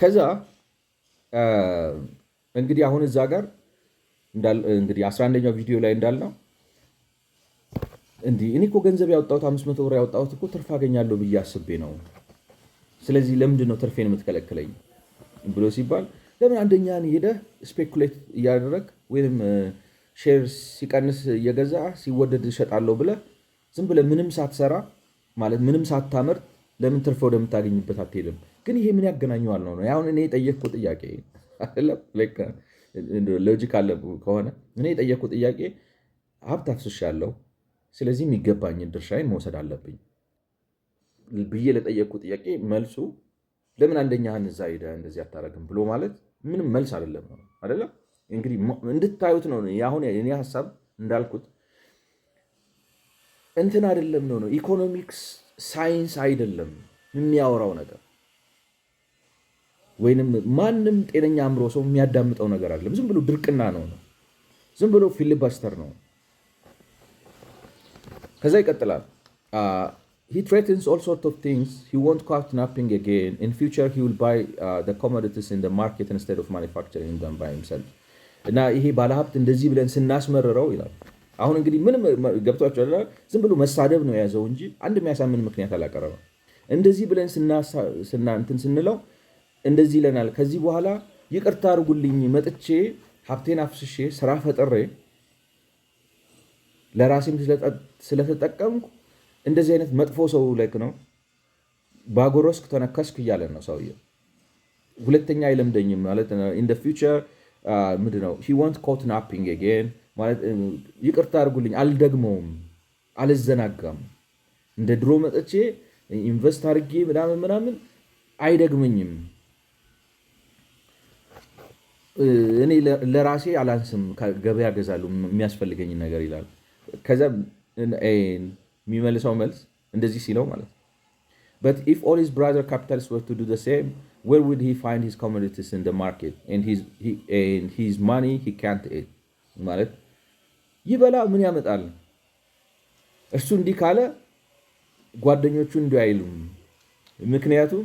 ከዛ እንግዲህ አሁን እዛ ጋር እንግዲህ 11ኛው ቪዲዮ ላይ እንዳልነው እንዲህ እኔ እኮ ገንዘብ ያወጣሁት 500 ብር ያወጣሁት እኮ ትርፍ አገኛለሁ ብዬ አስቤ ነው። ስለዚህ ለምንድን ነው ትርፌን የምትከለክለኝ ብሎ ሲባል ለምን አንደኛን ሄደህ ስፔኩሌት እያደረግ ወይም ሼር ሲቀንስ እየገዛ ሲወደድ እሸጣለሁ ብለህ ዝም ብለህ ምንም ሳትሰራ ማለት ምንም ሳታመርት ለምን ትርፍ ወደምታገኝበት አትሄድም? ግን ይሄ ምን ያገናኘዋል ነው አሁን እኔ የጠየቅኩት ጥያቄ አይደለም። ሎጂክ አለ ከሆነ እኔ የጠየቅኩት ጥያቄ ሀብት አፍስሻለሁ፣ ስለዚህ የሚገባኝን ድርሻዬን መውሰድ አለብኝ ብዬ ለጠየቅኩት ጥያቄ መልሱ ለምን አንደኛህን እዛ ሄደህ እንደዚህ አታደርግም ብሎ ማለት ምንም መልስ አይደለም ነው አይደለም። እንግዲህ እንድታዩት ነው አሁን እኔ ሀሳብ እንዳልኩት እንትን አይደለም ነው ኢኮኖሚክስ ሳይንስ አይደለም የሚያወራው ነገር፣ ወይንም ማንም ጤነኛ አእምሮ ሰው የሚያዳምጠው ነገር አይደለም። ዝም ብሎ ድርቅና ነው፣ ዝም ብሎ ፊሊባስተር ነው። ከዛ ይቀጥላል። He threatens all sorts of things. He won't caught napping again. In future, he will buy the commodities in the market instead of manufacturing them by himself. እና ይሄ ባለሀብት እንደዚህ ብለን ስናስመርረው ይላል። አሁን እንግዲህ ምንም ገብቷቸዋል። ዝም ብሎ መሳደብ ነው የያዘው እንጂ አንድ የሚያሳምን ምክንያት አላቀረበም። እንደዚህ ብለን እንትን ስንለው እንደዚህ ይለናል። ከዚህ በኋላ ይቅርታ አድርጉልኝ መጥቼ ሀብቴን አፍስሼ ስራ ፈጥሬ ለራሴም ስለተጠቀምኩ እንደዚህ አይነት መጥፎ ሰው ላይክ ነው ባጎረስክ ተነከስክ እያለ ነው ሰውየው። ሁለተኛ አይለምደኝም ማለት ኢን ዘ ፊውቸር ምንድን ነው he won't caught napping again ማለት ይቅርታ አድርጉልኝ አልደግመውም፣ አልዘናጋም፣ እንደ ድሮ መጥቼ ኢንቨስት አድርጌ ምናምን አይደግመኝም፣ እኔ ለራሴ አላንስም፣ ገበያ ገዛለሁ የሚያስፈልገኝ ነገር ይላል። ከዛ የሚመልሰው መልስ እንደዚህ ሲለው ማለት but if all his brother capitalists were to do the same, where would he find his commodities in the market and his money he can't eat ማለት ይበላ ምን ያመጣል? እሱ እንዲህ ካለ ጓደኞቹ እንዲህ አይሉም። ምክንያቱም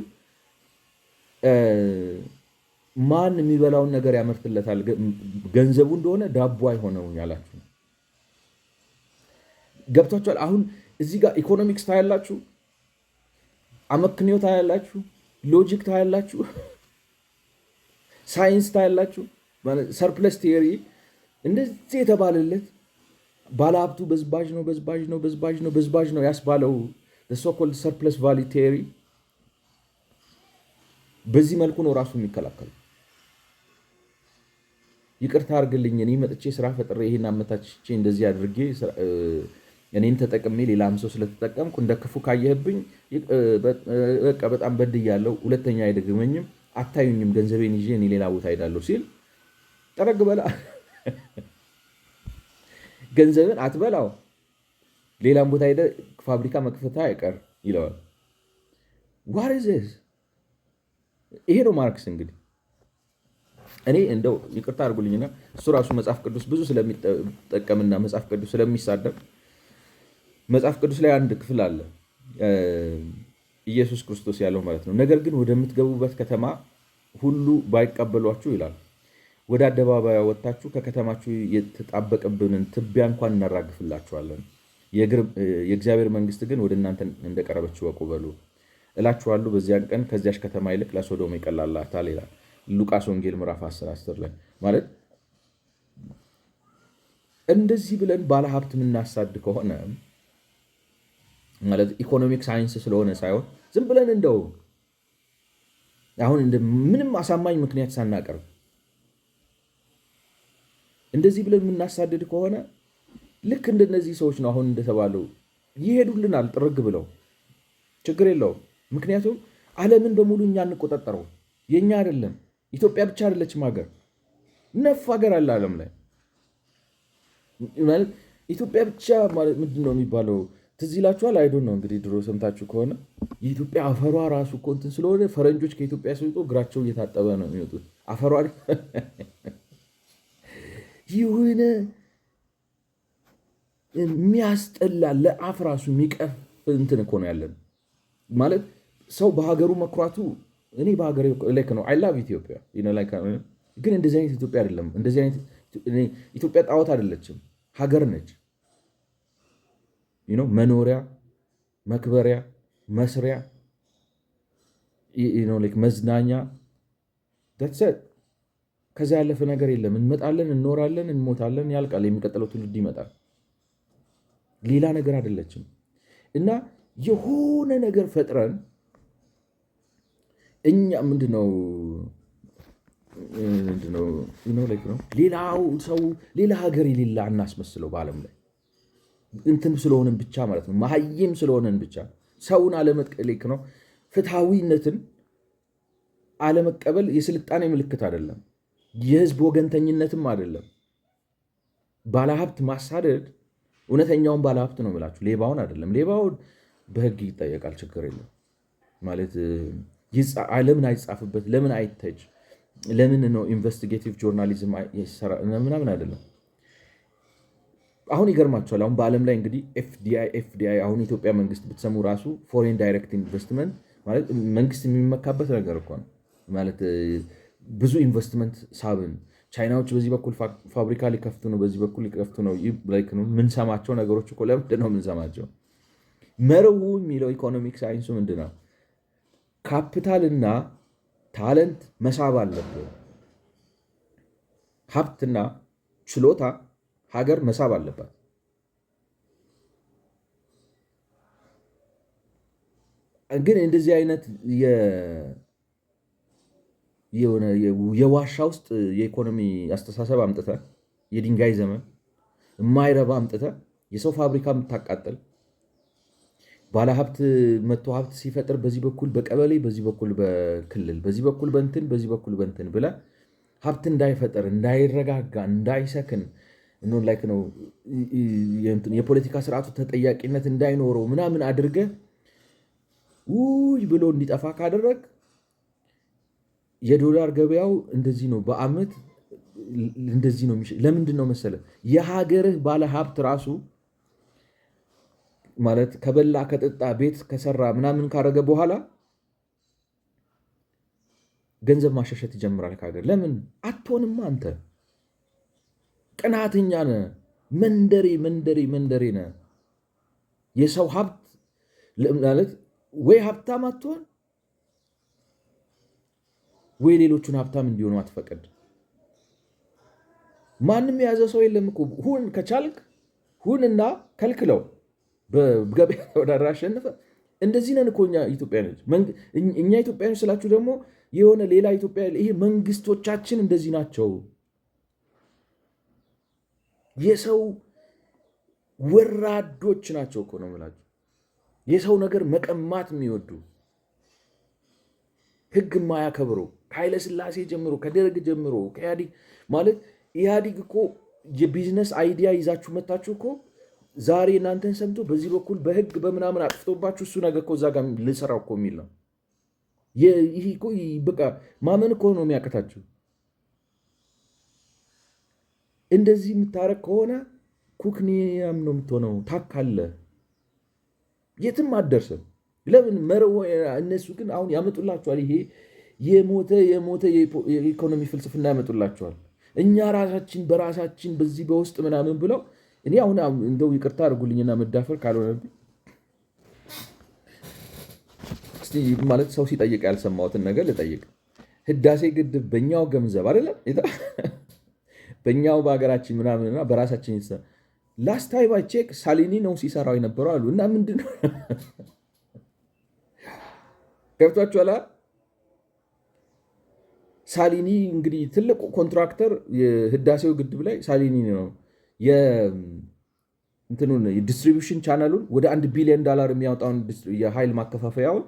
ማን የሚበላውን ነገር ያመርትለታል? ገንዘቡ እንደሆነ ዳቦ አይሆነው ያላችሁ ገብቷችኋል? አሁን እዚህ ጋር ኢኮኖሚክስ ታያላችሁ፣ አመክንዮ ታያላችሁ፣ ሎጂክ ታያላችሁ፣ ሳይንስ ታያላችሁ። ሰርፕለስ ቲዮሪ እንደዚህ የተባለለት ባለሀብቱ በዝባዥ ነው ያስባለው ሶኮልድ ሰርፕለስ ቫሊ ቲዮሪ በዚህ መልኩ ነው ራሱ የሚከላከሉ። ይቅርታ አድርግልኝ እኔ መጥቼ ስራ ፈጥሬ ይሄን አመታችቼ እንደዚህ አድርጌ እኔን ተጠቅሜ ሌላም ሰው ስለተጠቀምኩ እንደ ክፉ ካየህብኝ በቃ በጣም በድያለሁ፣ ሁለተኛ አይደግመኝም፣ አታዩኝም፣ ገንዘቤን ይዤ እኔ ሌላ ቦታ ሄዳለሁ ሲል ጠረግ በላ ገንዘብን አትበላው፣ ሌላም ቦታ ሄደ ፋብሪካ መክፈታ አይቀር ይለዋል። ዋርዝስ ይሄ ነው ማርክስ። እንግዲህ እኔ እንደው ይቅርታ አድርጉልኝና እሱ ራሱ መጽሐፍ ቅዱስ ብዙ ስለሚጠቀምና መጽሐፍ ቅዱስ ስለሚሳደብ መጽሐፍ ቅዱስ ላይ አንድ ክፍል አለ ኢየሱስ ክርስቶስ ያለው ማለት ነው። ነገር ግን ወደምትገቡበት ከተማ ሁሉ ባይቀበሏችሁ ይላል፣ ወደ አደባባይ ወጥታችሁ ከከተማችሁ የተጣበቀብንን ትቢያ እንኳን እናራግፍላችኋለን። የእግዚአብሔር መንግስት ግን ወደ እናንተ እንደቀረበች ወቁ በሉ እላችኋለሁ። በዚያን ቀን ከዚያች ከተማ ይልቅ ለሶዶም ይቀላላታል ይላል ሉቃስ ወንጌል ምዕራፍ 10 ላይ ማለት እንደዚህ ብለን ባለሀብት የምናሳድ ከሆነ ማለት ኢኮኖሚክ ሳይንስ ስለሆነ ሳይሆን ዝም ብለን እንደው አሁን ምንም አሳማኝ ምክንያት ሳናቀርብ እንደዚህ ብለን የምናሳድድ ከሆነ ልክ እንደነዚህ ሰዎች ነው አሁን እንደተባለው ይሄዱልናል ጥርግ ብለው፣ ችግር የለውም። ምክንያቱም ዓለምን በሙሉ እኛ እንቆጣጠረው፣ የኛ አይደለም። ኢትዮጵያ ብቻ አይደለችም ሀገር፣ ነፍ ሀገር አለ ዓለም ላይ ማለት ኢትዮጵያ ብቻ ማለት ምንድን ነው የሚባለው? ትዝ ይላችኋል? አይዶን ነው እንግዲህ ድሮ ሰምታችሁ ከሆነ የኢትዮጵያ አፈሯ ራሱ እኮ እንትን ስለሆነ ፈረንጆች ከኢትዮጵያ ሲወጡ እግራቸው እየታጠበ ነው የሚወጡት። አፈሯ የሆነ የሚያስጠላ ለአፍ ራሱ የሚቀፍ እንትን እኮ ነው ያለን። ማለት ሰው በሀገሩ መኩራቱ እኔ በሀገሬ ላይክ ነው አይ ላቭ ኢትዮጵያ ግን እንደዚህ አይነት ኢትዮጵያ አይደለም። እንደዚህ አይነት ኢትዮጵያ ጣዖት አይደለችም፣ ሀገር ነች። መኖሪያ፣ መክበሪያ፣ መስሪያ፣ መዝናኛ ደትሰጥ ከዛ ያለፈ ነገር የለም። እንመጣለን፣ እንኖራለን፣ እንሞታለን፣ ያልቃል። የሚቀጥለው ትውልድ ይመጣል። ሌላ ነገር አይደለችም። እና የሆነ ነገር ፈጥረን እኛ ምንድነው ሌላው ሰው ሌላ ሀገር የሌላ እናስመስለው በዓለም ላይ እንትን ስለሆነን ብቻ ማለት ነው። መሀይም ስለሆነን ብቻ ሰውን አለመጥቀሌክ ነው። ፍትሐዊነትን አለመቀበል የስልጣኔ ምልክት አይደለም፣ የህዝብ ወገንተኝነትም አይደለም። ባለሀብት ማሳደድ እውነተኛውን ባለሀብት ነው የምላችሁ፣ ሌባውን አይደለም። ሌባውን በህግ ይጠየቃል፣ ችግር የለም ማለት ለምን አይጻፍበት፣ ለምን አይተጅ፣ ለምን ነው ኢንቨስቲጌቲቭ ጆርናሊዝም ምናምን አይደለም። አሁን ይገርማቸዋል። አሁን በዓለም ላይ እንግዲህ ኤፍዲአይ አሁን ኢትዮጵያ መንግስት ብትሰሙ ራሱ ፎሬን ዳይሬክት ኢንቨስትመንት ማለት መንግስት የሚመካበት ነገር እኮ ነው ማለት ብዙ ኢንቨስትመንት ሳብን ቻይናዎች በዚህ በኩል ፋብሪካ ሊከፍቱ ነው፣ በዚህ በኩል ሊከፍቱ ነው። የምንሰማቸው ነገሮች እኮ ለምንድን ነው የምንሰማቸው? መርሁ የሚለው ኢኮኖሚክ ሳይንሱ ምንድን ነው? ካፒታልና ታለንት መሳብ አለብን። ሀብትና ችሎታ ሀገር መሳብ አለባት። ግን እንደዚህ አይነት የዋሻ ውስጥ የኢኮኖሚ አስተሳሰብ አምጥተ የድንጋይ ዘመን የማይረባ አምጥተ የሰው ፋብሪካ የምታቃጥል ባለሀብት መቶ ሀብት ሲፈጥር በዚህ በኩል በቀበሌ በዚህ በኩል በክልል በዚህ በኩል በንትን በዚህ በኩል በንትን ብለ ሀብት እንዳይፈጠር እንዳይረጋጋ እንዳይሰክን ላይክ ነው የፖለቲካ ስርዓቱ ተጠያቂነት እንዳይኖረው ምናምን አድርገ ውይ ብሎ እንዲጠፋ ካደረግ የዶላር ገበያው እንደዚህ ነው። በአመት እንደዚህ ነው። ለምንድን ነው መሰለ የሀገርህ ባለ ሀብት ራሱ ማለት ከበላ ከጠጣ ቤት ከሰራ ምናምን ካረገ በኋላ ገንዘብ ማሸሸት ይጀምራል ከሀገር። ለምን አትሆንም? አንተ ቅናተኛ ነህ፣ መንደሬ ነህ። የሰው ሀብት ማለት ወይ ሀብታም አትሆን ወይ ሌሎቹን ሀብታም እንዲሆኑ አትፈቅድ። ማንም የያዘ ሰው የለም እኮ። ሁን ከቻልክ ሁንና ከልክለው በገበያ ተወዳድረህ አሸንፈ። እንደዚህ ነን እኮ እኛ ኢትዮጵያኖች። እኛ ኢትዮጵያኖች ስላችሁ ደግሞ የሆነ ሌላ ኢትዮጵያ ይሄ መንግስቶቻችን እንደዚህ ናቸው። የሰው ወራዶች ናቸው እኮ ነው የምላችሁ። የሰው ነገር መቀማት የሚወዱ ህግ የማያከብሩ ከኃይለ ሥላሴ ጀምሮ ከደርግ ጀምሮ ከኢህአዲግ ማለት ኢህአዲግ እኮ የቢዝነስ አይዲያ ይዛችሁ መታችሁ እኮ ዛሬ እናንተን ሰምቶ በዚህ በኩል በህግ በምናምን አጥፍቶባችሁ እሱ ነገር እኮ እዛ ጋር ልሰራው እኮ የሚል ነው። ይህ እኮ በቃ ማመን እኮ ነው የሚያቀታችሁ። እንደዚህ የምታረግ ከሆነ ኩክኒያም ነው የምትሆነው። ታካለ የትም አትደርስም። ለምን መርሆ እነሱ ግን አሁን ያመጡላችኋል። ይሄ የሞተ የኢኮኖሚ ፍልስፍና ያመጡላችኋል። እኛ ራሳችን በራሳችን በዚህ በውስጥ ምናምን ብለው እኔ አሁን እንደው ይቅርታ አድርጉልኝና መዳፈር ካልሆነብኝ እስቲ ማለት ሰው ሲጠይቅ ያልሰማሁትን ነገር ልጠይቅ። ህዳሴ ግድብ በእኛው ገንዘብ አይደለም በእኛው በሀገራችን ምናምንና በራሳችን ላስት ታይም አይ ቼክ ሳሊኒ ነው ሲሰራው የነበረው አሉ። እና ምንድነው ገብቷችኋል? ሳሊኒ እንግዲህ ትልቁ ኮንትራክተር የህዳሴው ግድብ ላይ ሳሊኒ ነው። የዲስትሪቢዩሽን ቻናሉን ወደ $1 ቢሊዮን የሚያወጣውን የኃይል ማከፋፈያውን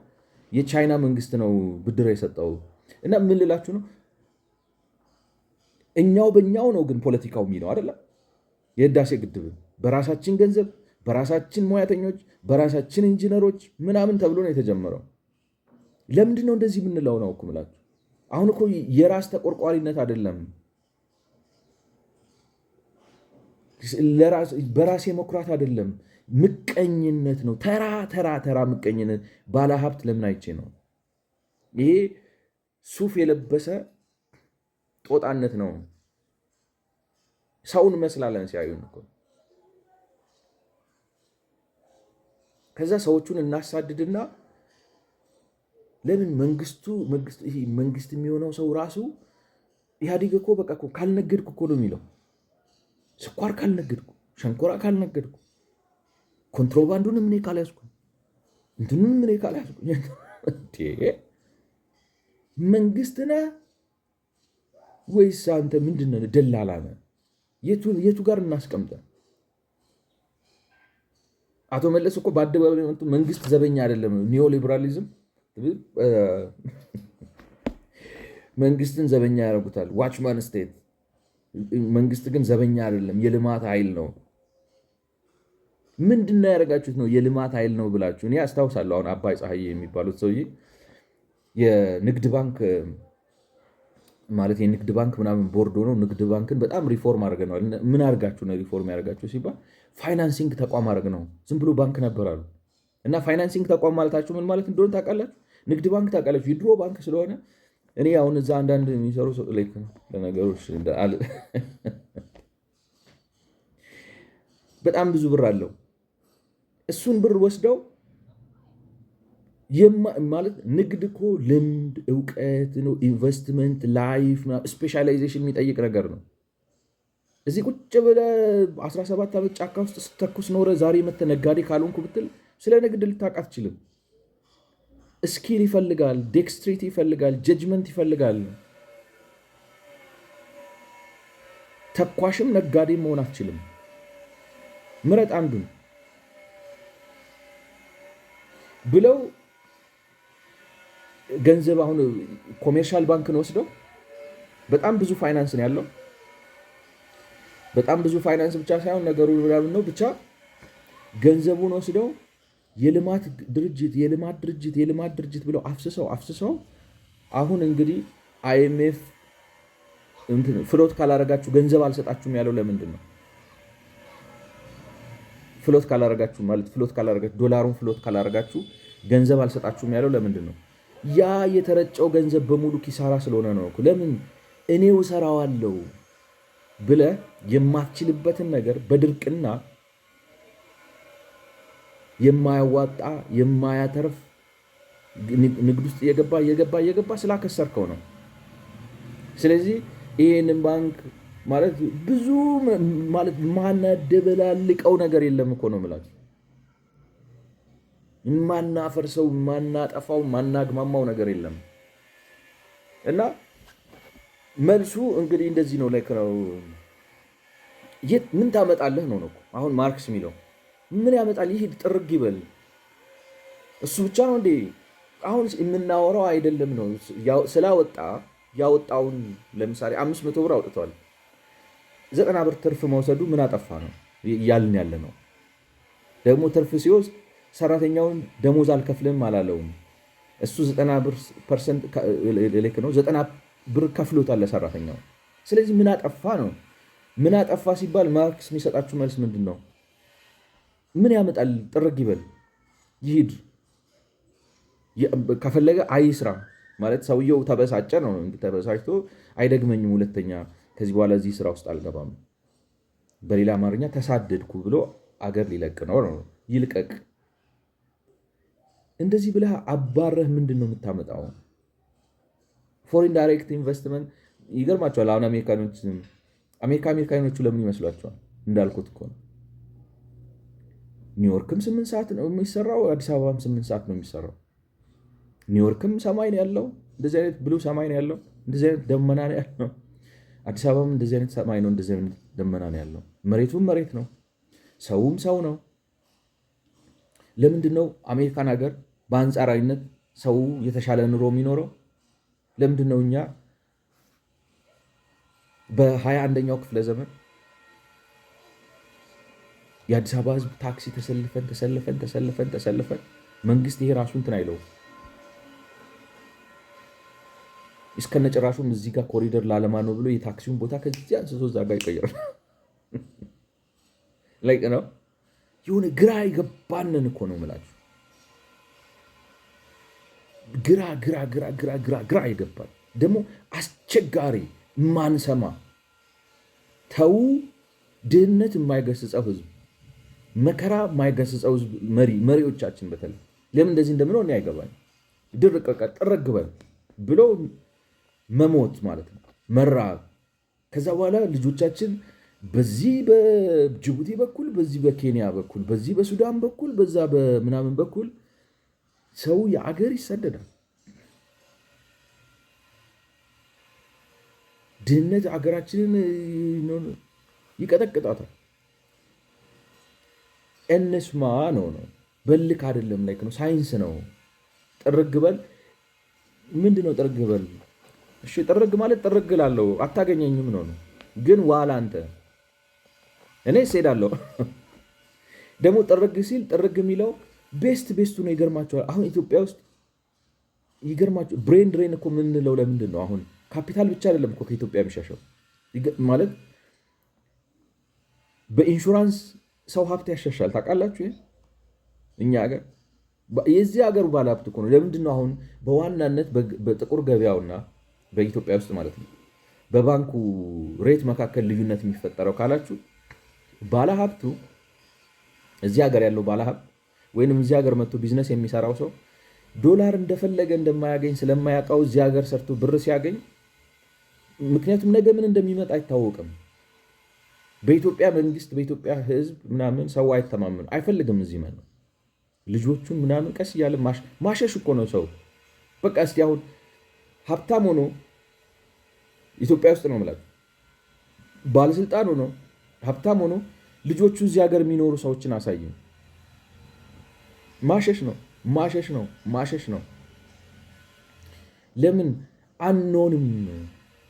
የቻይና መንግስት ነው ብድር የሰጠው። እና ምን ልላችሁ ነው እኛው በእኛው ነው ግን ፖለቲካው የሚለው አይደለም። የህዳሴ ግድብ በራሳችን ገንዘብ በራሳችን ሙያተኞች በራሳችን ኢንጂነሮች ምናምን ተብሎ ነው የተጀመረው። ለምንድን ነው እንደዚህ የምንለው ነው እኮ የምላችሁ። አሁን እኮ የራስ ተቆርቋሪነት አይደለም፣ በራሴ መኩራት አይደለም፣ ምቀኝነት ነው። ተራ ምቀኝነት። ባለሀብት ለምን አይቼ ነው ይሄ ሱፍ የለበሰ ጦጣነት ነው። ሰውን መስላለን ሲያዩን እኮ። ከዛ ሰዎቹን እናሳድድና ለምን መንግስት የሚሆነው ሰው ራሱ ኢህአዴግ እኮ በቃ እኮ ካልነገድኩ እኮ ነው የሚለው። ስኳር ካልነገድኩ፣ ሸንኮራ ካልነገድኩ፣ ኮንትሮባንዱንም እኔ ካልያዝኩ፣ እንትኑንም እኔ ካልያዝኩ መንግስት ነህ ወይስ አንተ ምንድን ነህ? ደላላ ነህ? የቱ ጋር እናስቀምጠ? አቶ መለስ እኮ በአደባባይ መንግስት ዘበኛ አይደለም፣ ኒዮሊበራሊዝም መንግስትን ዘበኛ ያደርጉታል። ዋችማን ስቴት። መንግስት ግን ዘበኛ አይደለም፣ የልማት ኃይል ነው። ምንድነው ያደረጋችሁት ነው የልማት ኃይል ነው ብላችሁ? እኔ አስታውሳለሁ አሁን አባይ ፀሐዬ የሚባሉት ሰውዬ የንግድ ባንክ ማለት የንግድ ባንክ ምናምን ቦርድ ሆነው ንግድ ባንክን በጣም ሪፎርም አድርገነዋል። ምን አድርጋችሁ ነው ሪፎርም ያደርጋችሁ ሲባል ፋይናንሲንግ ተቋም አድርግ ነው። ዝም ብሎ ባንክ ነበር አሉ። እና ፋይናንሲንግ ተቋም ማለታችሁ ምን ማለት እንደሆነ ታውቃላችሁ? ንግድ ባንክ ታውቃላችሁ? የድሮ ባንክ ስለሆነ እኔ አሁን እዛ አንዳንድ የሚሰሩ ለነገሮች በጣም ብዙ ብር አለው። እሱን ብር ወስደው ማለት ንግድ እኮ ልምድ፣ እውቀት ነው፣ ኢንቨስትመንት፣ ላይፍ፣ ስፔሻላይዜሽን የሚጠይቅ ነገር ነው። እዚህ ቁጭ ብለህ 17 ዓመት ጫካ ውስጥ ስተኩስ ኖረ ዛሬ መተህ ነጋዴ ካልሆንኩ ብትል ስለ ንግድ ልታውቅ አትችልም። ስኪል ይፈልጋል፣ ዴክስትሪቲ ይፈልጋል፣ ጀጅመንት ይፈልጋል። ተኳሽም ነጋዴ መሆን አትችልም። ምረጥ አንዱን ብለው ገንዘብ አሁን ኮሜርሻል ባንክን ወስደው በጣም ብዙ ፋይናንስ ነው ያለው። በጣም ብዙ ፋይናንስ ብቻ ሳይሆን ነገሩ ምናምን ነው ብቻ ገንዘቡን ወስደው የልማት ድርጅት ብለው አፍስሰው አሁን እንግዲህ አይኤምኤፍ ፍሎት ካላረጋችሁ ገንዘብ አልሰጣችሁም ያለው ለምንድን ነው? ፍሎት ካላረጋችሁ ዶላሩን ፍሎት ካላረጋችሁ ገንዘብ አልሰጣችሁም ያለው ለምንድን ነው? ያ የተረጨው ገንዘብ በሙሉ ኪሳራ ስለሆነ ነው። ለምን እኔው እሰራዋለሁ ብለህ የማትችልበትን ነገር በድርቅና የማያዋጣ የማያተርፍ ንግድ ውስጥ እየገባ ስላከሰርከው ነው። ስለዚህ ይህንን ባንክ ማለት ብዙ ማለት ማናደበላልቀው ነገር የለም እኮ ነው የምላችሁ። ማናፈርሰው፣ ማናጠፋው፣ ማናግማማው ነገር የለም። እና መልሱ እንግዲህ እንደዚህ ነው። ላይክ ነው ምን ታመጣለህ ነው እኮ አሁን ማርክስ የሚለው ምን ያመጣል? ይሄ ጥርግ ይበል። እሱ ብቻ ነው እንዴ አሁን የምናወራው? አይደለም ነው ስላወጣ ያወጣውን ለምሳሌ 500 ብር አውጥቷል። 90 ብር ትርፍ መውሰዱ ምን አጠፋ ነው እያልን ያለ ነው። ደግሞ ትርፍ ሲወስድ ሰራተኛውን ደሞዝ አልከፍልም አላለውም። እሱ 90% ነው 90 ብር ከፍሎታል ለሰራተኛው። ስለዚህ ምን አጠፋ ነው? ምን አጠፋ ሲባል ማርክስ የሚሰጣችሁ መልስ ምንድን ነው? ምን ያመጣል? ጥርግ ይበል ይሂድ። ከፈለገ አይስራ ማለት ሰውየው ተበሳጨ ነው። ተበሳጭቶ አይደግመኝም፣ ሁለተኛ ከዚህ በኋላ እዚህ ስራ ውስጥ አልገባም፣ በሌላ አማርኛ ተሳደድኩ ብሎ አገር ሊለቅ ነው። ይልቀቅ። እንደዚህ ብለህ አባረህ ምንድን ነው የምታመጣው? ፎሪን ዳይሬክት ኢንቨስትመንት ይገርማቸዋል። አሁን አሜሪካኖቹ ለምን ይመስሏቸዋል? እንዳልኩት እኮ ነው። ኒውዮርክም 8 ሰዓት ነው የሚሰራው፣ አዲስ አበባም 8 ሰዓት ነው የሚሰራው። ኒውዮርክም ሰማይ ነው ያለው፣ እንደዚህ አይነት ብሉ ሰማይ ነው ያለው፣ እንደዚህ አይነት ደመና ነው ያለው። አዲስ አበባም እንደዚህ አይነት ሰማይ ነው፣ እንደዚህ አይነት ደመና ነው ያለው። መሬቱም መሬት ነው፣ ሰውም ሰው ነው። ለምንድን ነው አሜሪካን ሀገር በአንጻራዊነት ሰው የተሻለ ኑሮ የሚኖረው? ለምንድን ነው እኛ በ21ኛው ክፍለ ዘመን የአዲስ አበባ ህዝብ ታክሲ ተሰልፈን መንግስት ይሄ ራሱ እንትን አይለው እስከነጭራሹም እዚህ ጋር ኮሪደር ላለማ ነው ብሎ የታክሲውን ቦታ ከዚህ አንስቶ እዛ ጋር ይቀይራል። ላይክ ነው የሆነ ግራ የገባንን እኮ ነው የምላችሁ። ግራ ግራ ግራ ግራ ግራ ግራ ይገባል። ደግሞ አስቸጋሪ ማንሰማ ተው ድህነት የማይገስጸው ህዝብ፣ መከራ የማይገስጸው ህዝብ መሪዎቻችን በተለይ ለምን እንደዚህ እንደምለው እኔ አይገባኝ። ድርቅ ጥርግ በል ብሎ መሞት ማለት ነው፣ መራብ። ከዛ በኋላ ልጆቻችን በዚህ በጅቡቲ በኩል በዚህ በኬንያ በኩል በዚህ በሱዳን በኩል በዛ በምናምን በኩል ሰው የአገር ይሰደዳል። ድህነት አገራችንን ይቀጠቅጣታል። እንስማ ነው በልክ አይደለም፣ ላይክ ነው፣ ሳይንስ ነው። ጥርግ በል ምንድነው? ጥርግ በል እሺ፣ ጥርግ ማለት ጥርግ ላለው አታገኘኝም ነው። ግን ዋላ አንተ እኔ እሄዳለሁ ደግሞ ጥርግ ሲል ጥርግ የሚለው ቤስቱ ነው። ይገርማቸዋል። አሁን ኢትዮጵያ ውስጥ ይገርማቸው ብሬን ድሬን እኮ የምንለው ለምንድን ነው? አሁን ካፒታል ብቻ አይደለም እኮ ከኢትዮጵያ የሚሻሸው ማለት በኢንሹራንስ ሰው ሀብት ያሻሻል። ታውቃላችሁ? እኛ ሀገር የዚህ ሀገር ባለሀብት እኮ ነው። ለምንድን ነው አሁን በዋናነት በጥቁር ገበያውና በኢትዮጵያ ውስጥ ማለት ነው በባንኩ ሬት መካከል ልዩነት የሚፈጠረው ካላችሁ፣ ባለሀብቱ እዚህ ሀገር ያለው ባለሀብት ወይንም እዚህ ሀገር መጥቶ ቢዝነስ የሚሰራው ሰው ዶላር እንደፈለገ እንደማያገኝ ስለማያውቀው እዚህ ሀገር ሰርቶ ብር ሲያገኝ፣ ምክንያቱም ነገ ምን እንደሚመጣ አይታወቅም። በኢትዮጵያ መንግስት በኢትዮጵያ ሕዝብ ምናምን ሰው አይተማመኑ አይፈልግም። እዚህ ነው ልጆቹን ምናምን ቀስ እያለ ማሸሽ እኮ ነው ሰው። በቃ እስቲ አሁን ሀብታም ሆኖ ኢትዮጵያ ውስጥ ነው የምላችሁ ባለስልጣን ሆኖ ሀብታም ሆኖ ልጆቹ እዚህ ሀገር የሚኖሩ ሰዎችን አሳይ። ማሸሽ ነው ማሸሽ ነው ማሸሽ ነው። ለምን አንሆንም?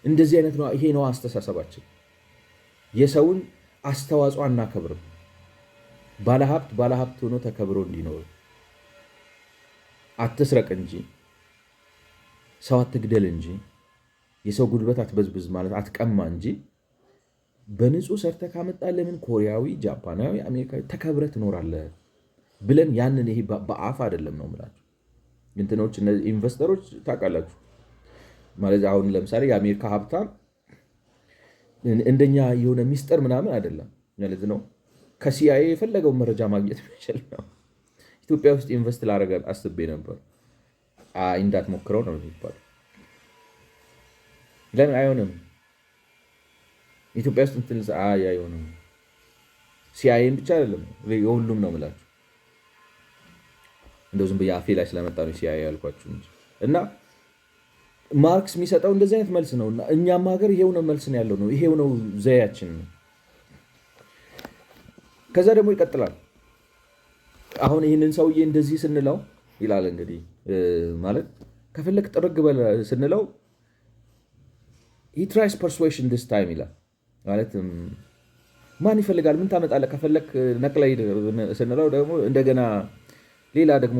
እንደዚህ አይነት ነው። ይሄ ነው አስተሳሰባችን። የሰውን አስተዋጽኦ አናከብርም። ባለሀብት ሆኖ ተከብሮ እንዲኖር አትስረቅ እንጂ ሰው አትግደል እንጂ የሰው ጉልበት አትበዝብዝ ማለት አትቀማ እንጂ በንጹህ ሰርተ ካመጣ ለምን ኮሪያዊ፣ ጃፓናዊ፣ አሜሪካዊ ተከብረ ትኖራለህ ብለን ያንን ይሄ በአፍ አይደለም ነው የምላችሁ። እንትኖች ኢንቨስተሮች ታውቃላችሁ ማለት አሁን ለምሳሌ የአሜሪካ ሀብታም እንደኛ የሆነ ሚስጥር ምናምን አይደለም ማለት ነው። ከሲአይኤ የፈለገውን መረጃ ማግኘት የሚችል ነው። ኢትዮጵያ ውስጥ ኢንቨስት ላደርግ አስቤ ነበር። እንዳትሞክረው ነው የሚባለው። ለምን አይሆንም? ኢትዮጵያ ውስጥ እንትን አይሆንም። ሲአይኤን ብቻ አይደለም የሁሉም ነው የምላችሁ። እንደው ዝም ብዬ አፌ ላይ ስለመጣ ነው ሲአይኤ ያልኳችሁ እንጂ እና ማርክስ የሚሰጠው እንደዚህ አይነት መልስ ነው። እኛም ሀገር ይሄው ነው መልስ ነው ያለው ነው። ይሄው ነው ዘያችን ነው። ከዛ ደግሞ ይቀጥላል። አሁን ይህንን ሰውዬ እንደዚህ ስንለው ይላል እንግዲህ ማለት ከፈለክ ጥርግ በል ስንለው he tries persuasion this time ይላል ማለት ማን ይፈልጋል? ምን ታመጣለህ? ከፈለክ ነቅለህ ስንለው ደግሞ እንደገና ሌላ ደግሞ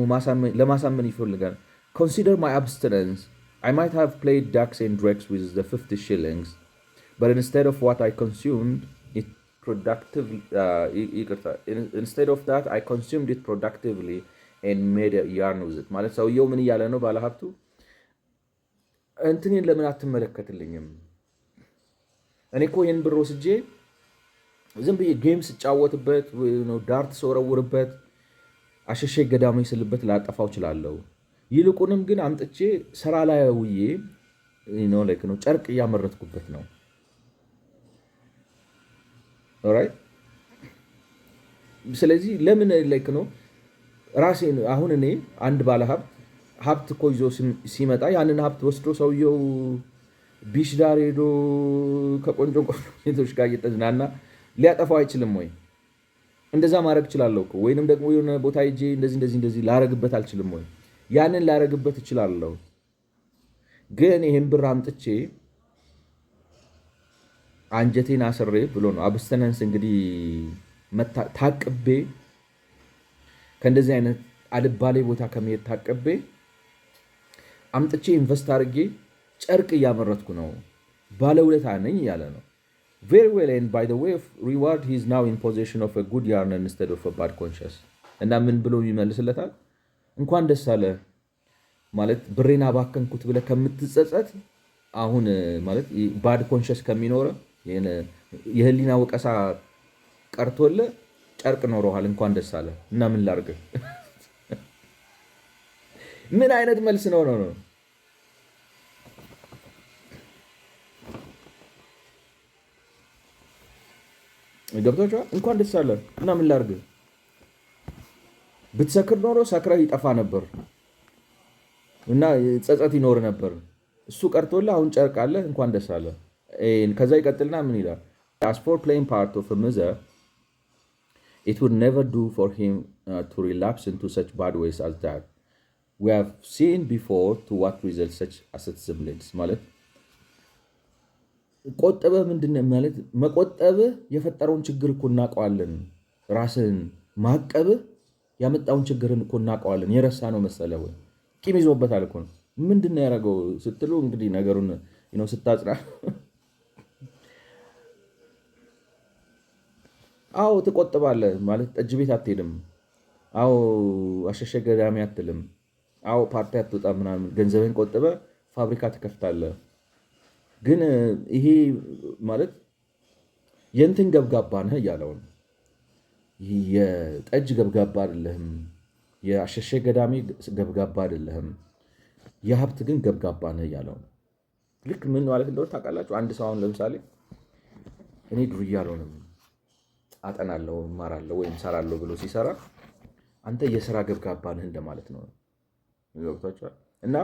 ለማሳመን ይፈልጋል። consider my abstinence. I might have played ducks and drakes with the 50 shillings, but instead of what I consumed it productively, instead of that I consumed it productively and made a yarn with it. ማለት ሰውየው ምን እያለ ነው? ባለሀብቱ እንትኔን ለምን አትመለከትልኝም? እኔ እኮ ይህን ብር ወስጄ ዝም ብዬ ጌም ስጫወትበት፣ ዳርት ስወረውርበት፣ አሸሼ ገዳሜ ስልበት ላጠፋው እችላለሁ። ይልቁንም ግን አምጥቼ ስራ ላይ ውዬ ነው ጨርቅ እያመረትኩበት ነው። ኦራይት። ስለዚህ ለምን ነው ራሴን አሁን እኔ አንድ ባለ ሀብት እኮ ይዞ ሲመጣ ያንን ሀብት ወስዶ ሰውየው ቢሽ ዳር ሄዶ ከቆንጆ ሴቶች ጋር እየተዝናና ሊያጠፋው አይችልም ወይ? እንደዛ ማድረግ እችላለሁ እኮ። ወይንም ደግሞ የሆነ ቦታ ሄጄ እንደዚህ ላረግበት አልችልም ወይ? ያንን ላረግበት እችላለሁ። ግን ይሄን ብር አምጥቼ አንጀቴን አስሬ ብሎ ነው አብስተነንስ እንግዲህ ታቅቤ ከእንደዚህ አይነት አልባሌ ቦታ ከመሄድ ታቅቤ አምጥቼ ኢንቨስት አድርጌ ጨርቅ እያመረትኩ ነው፣ ባለውለታ ነኝ እያለ ነው። very well, and by the way of reward he is now in possession of a good yarn instead of a bad conscience. እና ምን ብሎ ይመልስለታል? እንኳን ደስ አለ ማለት ብሬን አባከንኩት ብለህ ከምትጸጸት አሁን ማለት ባድ ኮንሽስ ከሚኖረ የህሊና ወቀሳ ቀርቶልህ ጨርቅ ኖረሃል። እንኳን ደስ አለ እና ምን ላርግ? ምን አይነት መልስ ነው? ገብቷችኋል? እንኳን ደስ አለ እና ምን ላርግ? ብትሰክር ኖሮ ሰክረህ ይጠፋ ነበር እና ጸጸት ይኖር ነበር። እሱ ቀርቶልህ አሁን ጨርቅ አለ። እንኳን ደስ አለ። ከዛ ይቀጥልና ምን ይላል? as for playing part of a mother, it would never do for him to relapse into such bad ways as that. We have seen before to what results such asceticism leads. ማለት ቆጠበህ ምንድነው ማለት መቆጠብህ የፈጠረውን ችግር እኮ እናውቀዋለን። ራስህን ማቀብህ ያመጣውን ችግርን እኮ እናውቀዋለን። የረሳ ነው መሰለህ ወይ? ቂም ይዞበታል እኮ ነው። ምንድነው ያደረገው ስትሉ እንግዲህ ነገሩን ስታጽና አዎ ትቆጥባለህ ማለት ጠጅ ቤት አትሄድም። አዎ አሸሸ ገዳሚ አትልም። አዎ ፓርቲ አትወጣም ምናምን። ገንዘብህን ቆጥበህ ፋብሪካ ትከፍታለህ። ግን ይሄ ማለት የእንትን ገብጋባ ነህ እያለው ነው። የጠጅ ገብጋባ አይደለህም። የአሸሸ ገዳሚ ገብጋባ አይደለህም። የሀብት ግን ገብጋባ ነህ እያለው ነው። ልክ ምን ማለት እንደሆነ ታውቃላችሁ? አንድ ሰው አሁን ለምሳሌ እኔ ዱርዬ አልሆንም አጠናለሁ፣ እማራለሁ ወይም እሰራለሁ ብሎ ሲሰራ አንተ የስራ ገብጋባ ነህ እንደማለት ነው። ገብቷችኋል? እና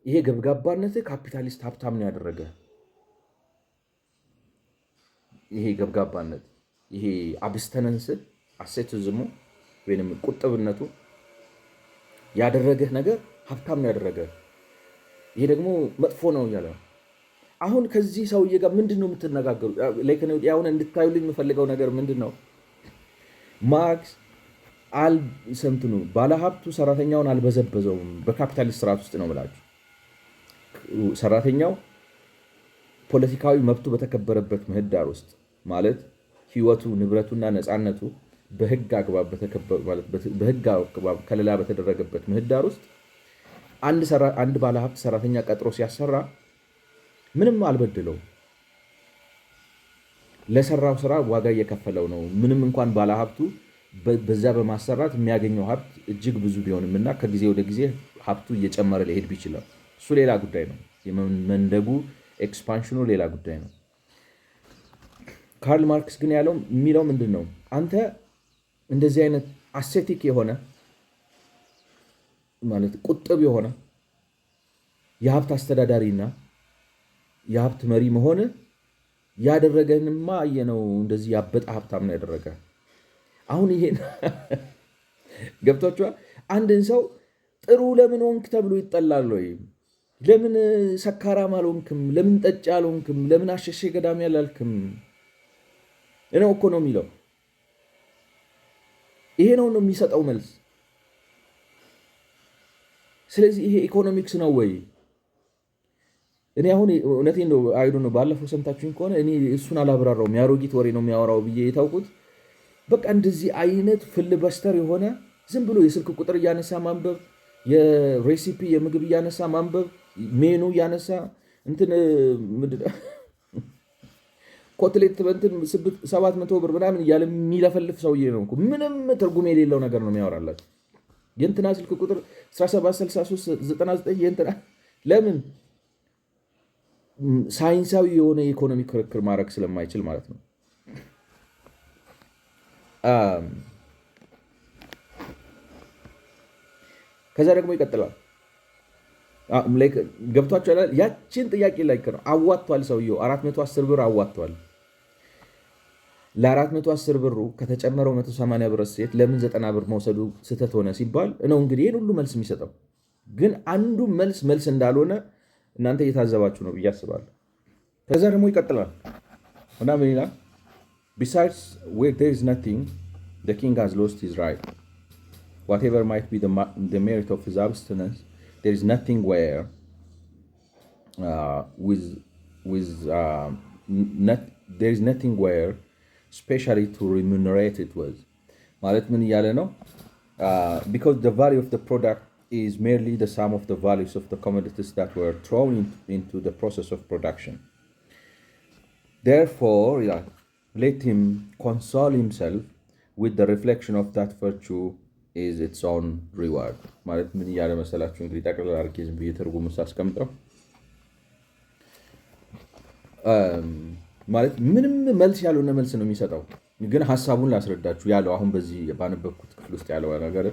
ይሄ ገብጋባነት ካፒታሊስት ሀብታም ነው ያደረገ። ይሄ ገብጋባነት፣ ይሄ አብስተነንስ አሴቲዝሙ ወይም ቁጥብነቱ ያደረገህ ነገር ሀብታም ነው ያደረገ። ይሄ ደግሞ መጥፎ ነው እያለ አሁን ከዚህ ሰውዬ ጋር ምንድን ነው የምትነጋገሩ? አሁን እንድታዩልኝ የምፈልገው ነገር ምንድን ነው? ማርክስ ሰምትኑ ባለሀብቱ ሰራተኛውን አልበዘበዘውም። በካፒታሊስት ስርዓት ውስጥ ነው ብላችሁ ሰራተኛው ፖለቲካዊ መብቱ በተከበረበት ምህዳር ውስጥ ማለት ህይወቱ፣ ንብረቱና ነፃነቱ በህግ አግባብ ከለላ በተደረገበት ምህዳር ውስጥ አንድ ባለሀብት ሰራተኛ ቀጥሮ ሲያሰራ ምንም አልበድለው። ለሰራው ስራ ዋጋ እየከፈለው ነው። ምንም እንኳን ባለሀብቱ በዛ በማሰራት የሚያገኘው ሀብት እጅግ ብዙ ቢሆንም እና ከጊዜ ወደ ጊዜ ሀብቱ እየጨመረ ሊሄድ ቢችላል እሱ ሌላ ጉዳይ ነው። የመንደጉ ኤክስፓንሽኑ ሌላ ጉዳይ ነው። ካርል ማርክስ ግን የሚለው ምንድን ነው? አንተ እንደዚህ አይነት አሴቲክ የሆነ ማለት ቁጥብ የሆነ የሀብት አስተዳዳሪና የሀብት መሪ መሆን ያደረገንማ አየነው። እንደዚህ ያበጠ ሀብታም ነው ያደረገ። አሁን ይሄን ገብቷችኋል? አንድን ሰው ጥሩ ለምን ሆንክ ተብሎ ይጠላል ወይ? ለምን ሰካራም አልሆንክም? ለምን ጠጭ አልሆንክም? ለምን አሸሼ ገዳሚ አላልክም? ነው እኮ ነው የሚለው። ይሄ ነው የሚሰጠው መልስ። ስለዚህ ይሄ ኢኮኖሚክስ ነው ወይ? እኔ አሁን እውነቴን ነው አይዱ ነው። ባለፈው ሰምታችሁኝ ከሆነ እኔ እሱን አላብራራውም፣ የአሮጊት ወሬ ነው የሚያወራው ብዬ የታውቁት። በቃ እንደዚህ አይነት ፍልበስተር የሆነ ዝም ብሎ የስልክ ቁጥር እያነሳ ማንበብ፣ የሬሲፒ የምግብ እያነሳ ማንበብ፣ ሜኑ እያነሳ እንትን ኮትሌት በእንትን 700 ብር ምናምን እያለ የሚለፈልፍ ሰውዬ ነው። ምንም ትርጉም የሌለው ነገር ነው የሚያወራላችሁ። የእንትና ስልክ ቁጥር 176399 የእንትና ለምን ሳይንሳዊ የሆነ የኢኮኖሚ ክርክር ማድረግ ስለማይችል ማለት ነው። ከዛ ደግሞ ይቀጥላል። ገብቷቸዋል። ያችን ጥያቄ ላይ ነው አዋጥቷል ሰውየው 410 ብር አዋጥቷል። ለ410 ብሩ ከተጨመረው 180 ብር ሴት ለምን 90 ብር መውሰዱ ስህተት ሆነ ሲባል ነው እንግዲህ ይህን ሁሉ መልስ የሚሰጠው። ግን አንዱ መልስ እንዳልሆነ እናንተ እየታዘባችሁ ነው ብዬ አስባለሁ። ከዛ ደግሞ ይቀጥላል እና ምን ይላል? Besides, where there is nothing, the king has lost his right. Whatever might be the merit of his abstinence, there is nothing where there is nothing where specially to remunerate it with. ማለት ምን እያለ ነው? Because the value of the product is merely the sum of the values of the commodities that were thrown into the process of production. Therefore, let him console himself with the reflection of that virtue is its own reward. ማለት ምን እያለ መሰላችሁ? እንግዲህ ጠቅላላ አድርጌ ዝም ብዬ ትርጉሙን ሳስቀምጠው ማለት ምንም መልስ ያልሆነ መልስ ነው የሚሰጠው። ግን ሀሳቡን ላስረዳችሁ ያለው አሁን በዚህ ባነበብኩት ክፍል ውስጥ ያለው ነገር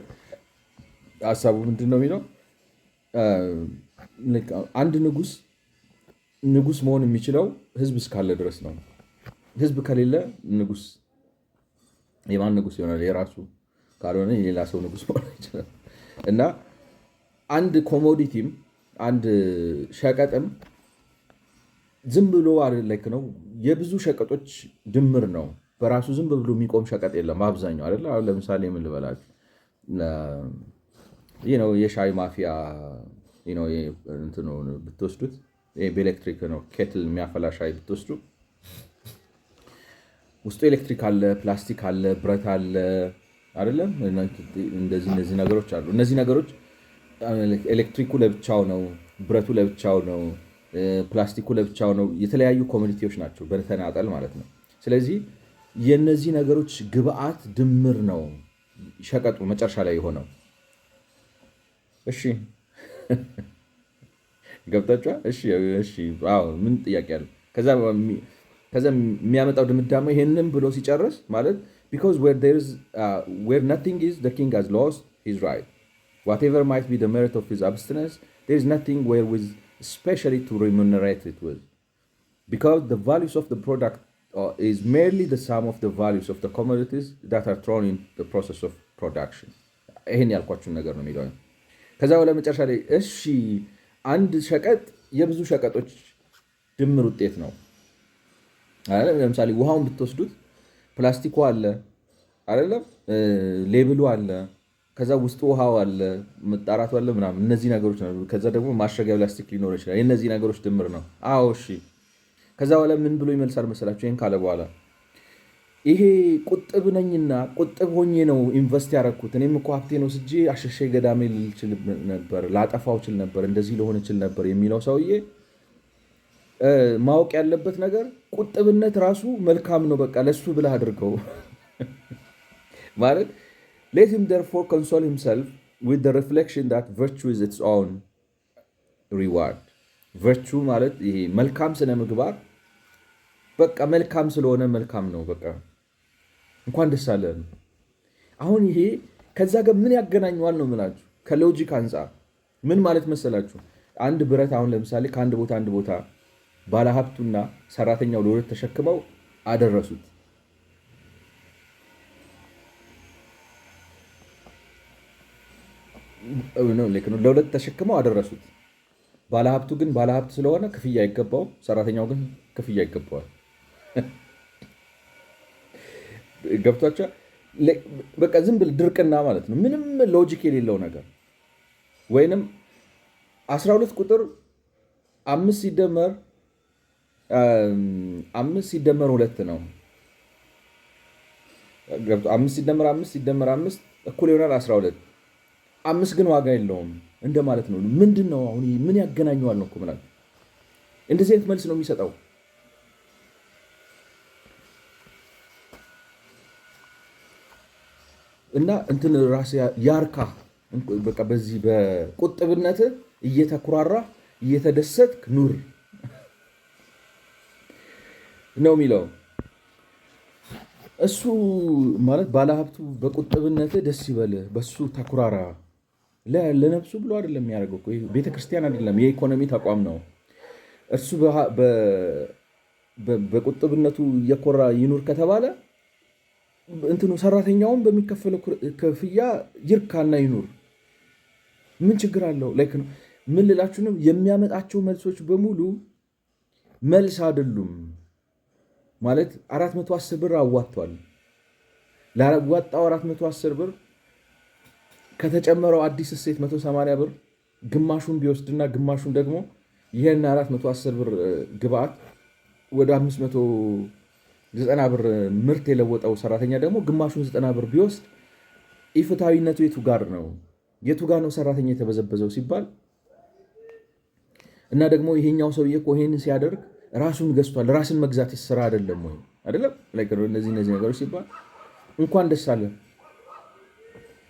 ሀሳቡ ምንድን ነው የሚለው? አንድ ንጉስ መሆን የሚችለው ህዝብ እስካለ ድረስ ነው። ህዝብ ከሌለ ንጉስ የማን ንጉስ ይሆናል? የራሱ ካልሆነ የሌላ ሰው ንጉስ መሆን ይችላል። እና አንድ ኮሞዲቲም አንድ ሸቀጥም ዝም ብሎ አይደለም ነው፣ የብዙ ሸቀጦች ድምር ነው። በራሱ ዝም ብሎ የሚቆም ሸቀጥ የለም አብዛኛው አይደለ። አሁን ለምሳሌ ምን ልበላችሁ፣ የሻይ ማፊያ እንትኑ ብትወስዱት በኤሌክትሪክ ነው ኬትል የሚያፈላ ሻይ ብትወስዱ ውስጡ ኤሌክትሪክ አለ፣ ፕላስቲክ አለ፣ ብረት አለ አይደለም። እነዚህ ነገሮች አሉ። እነዚህ ነገሮች ኤሌክትሪኩ ለብቻው ነው፣ ብረቱ ለብቻው ነው፣ ፕላስቲኩ ለብቻው ነው። የተለያዩ ኮሚኒቲዎች ናቸው በተናጠል ማለት ነው። ስለዚህ የነዚህ ነገሮች ግብአት ድምር ነው ሸቀጡ መጨረሻ ላይ የሆነው። እሺ ገብታችኋል? እሺ ምን ጥያቄ አለ? ከዛ የሚያመጣው ድምዳሜ ይሄንን ብሎ ሲጨርስ ማለት because where nothing is, the king has lost his right. Whatever might be the merit of his abstinence, there is nothing wherewith especially to remunerate it with. Because the values of the product is merely the sum of the values of the commodities that are thrown in the process of production. ይሄን ያልኳችሁን ነገር ነው የሚለው። ከዛ በኋላ መጨረሻ ላይ እሺ አንድ ሸቀጥ የብዙ ሸቀጦች ድምር ውጤት ነው። ለምሳሌ ውሃውን ብትወስዱት ፕላስቲኩ አለ አይደለም፣ ሌብሉ አለ፣ ከዛ ውስጡ ውሃው አለ፣ መጣራቱ አለ ምናምን፣ እነዚህ ነገሮች ነው። ከዛ ደግሞ ማሸጊያ ፕላስቲክ ሊኖር ይችላል። የእነዚህ ነገሮች ድምር ነው። አዎ እሺ። ከዛ በኋላ ምን ብሎ ይመልሳል መሰላችሁ? ይሄን ካለ በኋላ ይሄ ቁጥብ ነኝና ቁጥብ ሆኜ ነው ኢንቨስት ያደረኩት። እኔም እኮ ሀብቴን ወስጄ አሸሼ ገዳሜ ልችል ነበር፣ ላጠፋው ችል ነበር፣ እንደዚህ ለሆነ ችል ነበር የሚለው ሰውዬ ማወቅ ያለበት ነገር ቁጥብነት ራሱ መልካም ነው። በቃ ለሱ ብለህ አድርገው ማለት let him therefore console himself with the reflection that virtue is its own reward. virtue ማለት ይሄ መልካም ስነ ምግባር በቃ መልካም ስለሆነ መልካም ነው። በቃ እንኳን ደስ አለን። አሁን ይሄ ከዛ ጋር ምን ያገናኘዋል ነው የምላችሁ። ከሎጂክ አንፃር ምን ማለት መሰላችሁ? አንድ ብረት አሁን ለምሳሌ ከአንድ ቦታ አንድ ቦታ ባለሀብቱና ሰራተኛው ለሁለት ተሸክመው አደረሱት። ለሁለት ተሸክመው አደረሱት። ባለሀብቱ ግን ባለሀብት ስለሆነ ክፍያ አይገባው፣ ሰራተኛው ግን ክፍያ ይገባዋል። ገብቷቸው በቃ ዝም ብል ድርቅና ማለት ነው። ምንም ሎጂክ የሌለው ነገር። ወይንም 12 ቁጥር 5 ሲደመር 2 ነው። 5 ሲደመር 5 ሲደመር 5 እኩል ይሆናል 12። 5 ግን ዋጋ የለውም እንደማለት ነው። ምንድን ነው አሁን ምን ያገናኘዋል ነው እኮ ማለት። እንደዚህ አይነት መልስ ነው የሚሰጠው። እና እንትን ራስ ያርካ በቃ በዚህ በቁጥብነት እየተኩራራ እየተደሰትክ ኑር ነው የሚለው። እሱ ማለት ባለሀብቱ በቁጥብነት ደስ ይበልህ፣ በሱ ተኩራራ። ለነፍሱ ብሎ አይደለም የሚያደርገው። ቤተክርስቲያን አይደለም፣ የኢኮኖሚ ተቋም ነው። እሱ በቁጥብነቱ እየኮራ ይኑር ከተባለ እንትኑ ሰራተኛውን በሚከፈለው ክፍያ ይርካና ይኑር። ምን ችግር አለው? ላይክ ነው ምን ልላችሁ ነው፣ የሚያመጣቸው መልሶች በሙሉ መልስ አይደሉም። ማለት 410 ብር አዋጥቷል። ላዋጣው 410 ብር ከተጨመረው አዲስ እሴት 180 ብር ግማሹን ቢወስድና ግማሹን ደግሞ ይሄን 410 ብር ግብአት ወደ 590 ብር ምርት የለወጠው ሰራተኛ ደግሞ ግማሹን 90 ብር ቢወስድ ኢፍትሃዊነቱ የቱ ጋር ነው? የቱ ጋር ነው ሰራተኛ የተበዘበዘው ሲባል እና ደግሞ ይሄኛው ሰውዬ እኮ ይሄን ሲያደርግ ራሱን ገዝቷል። ራስን መግዛት ስራ አይደለም ወይ? አይደለም እነዚህ ነገሮች ሲባል እንኳን ደስ አለ።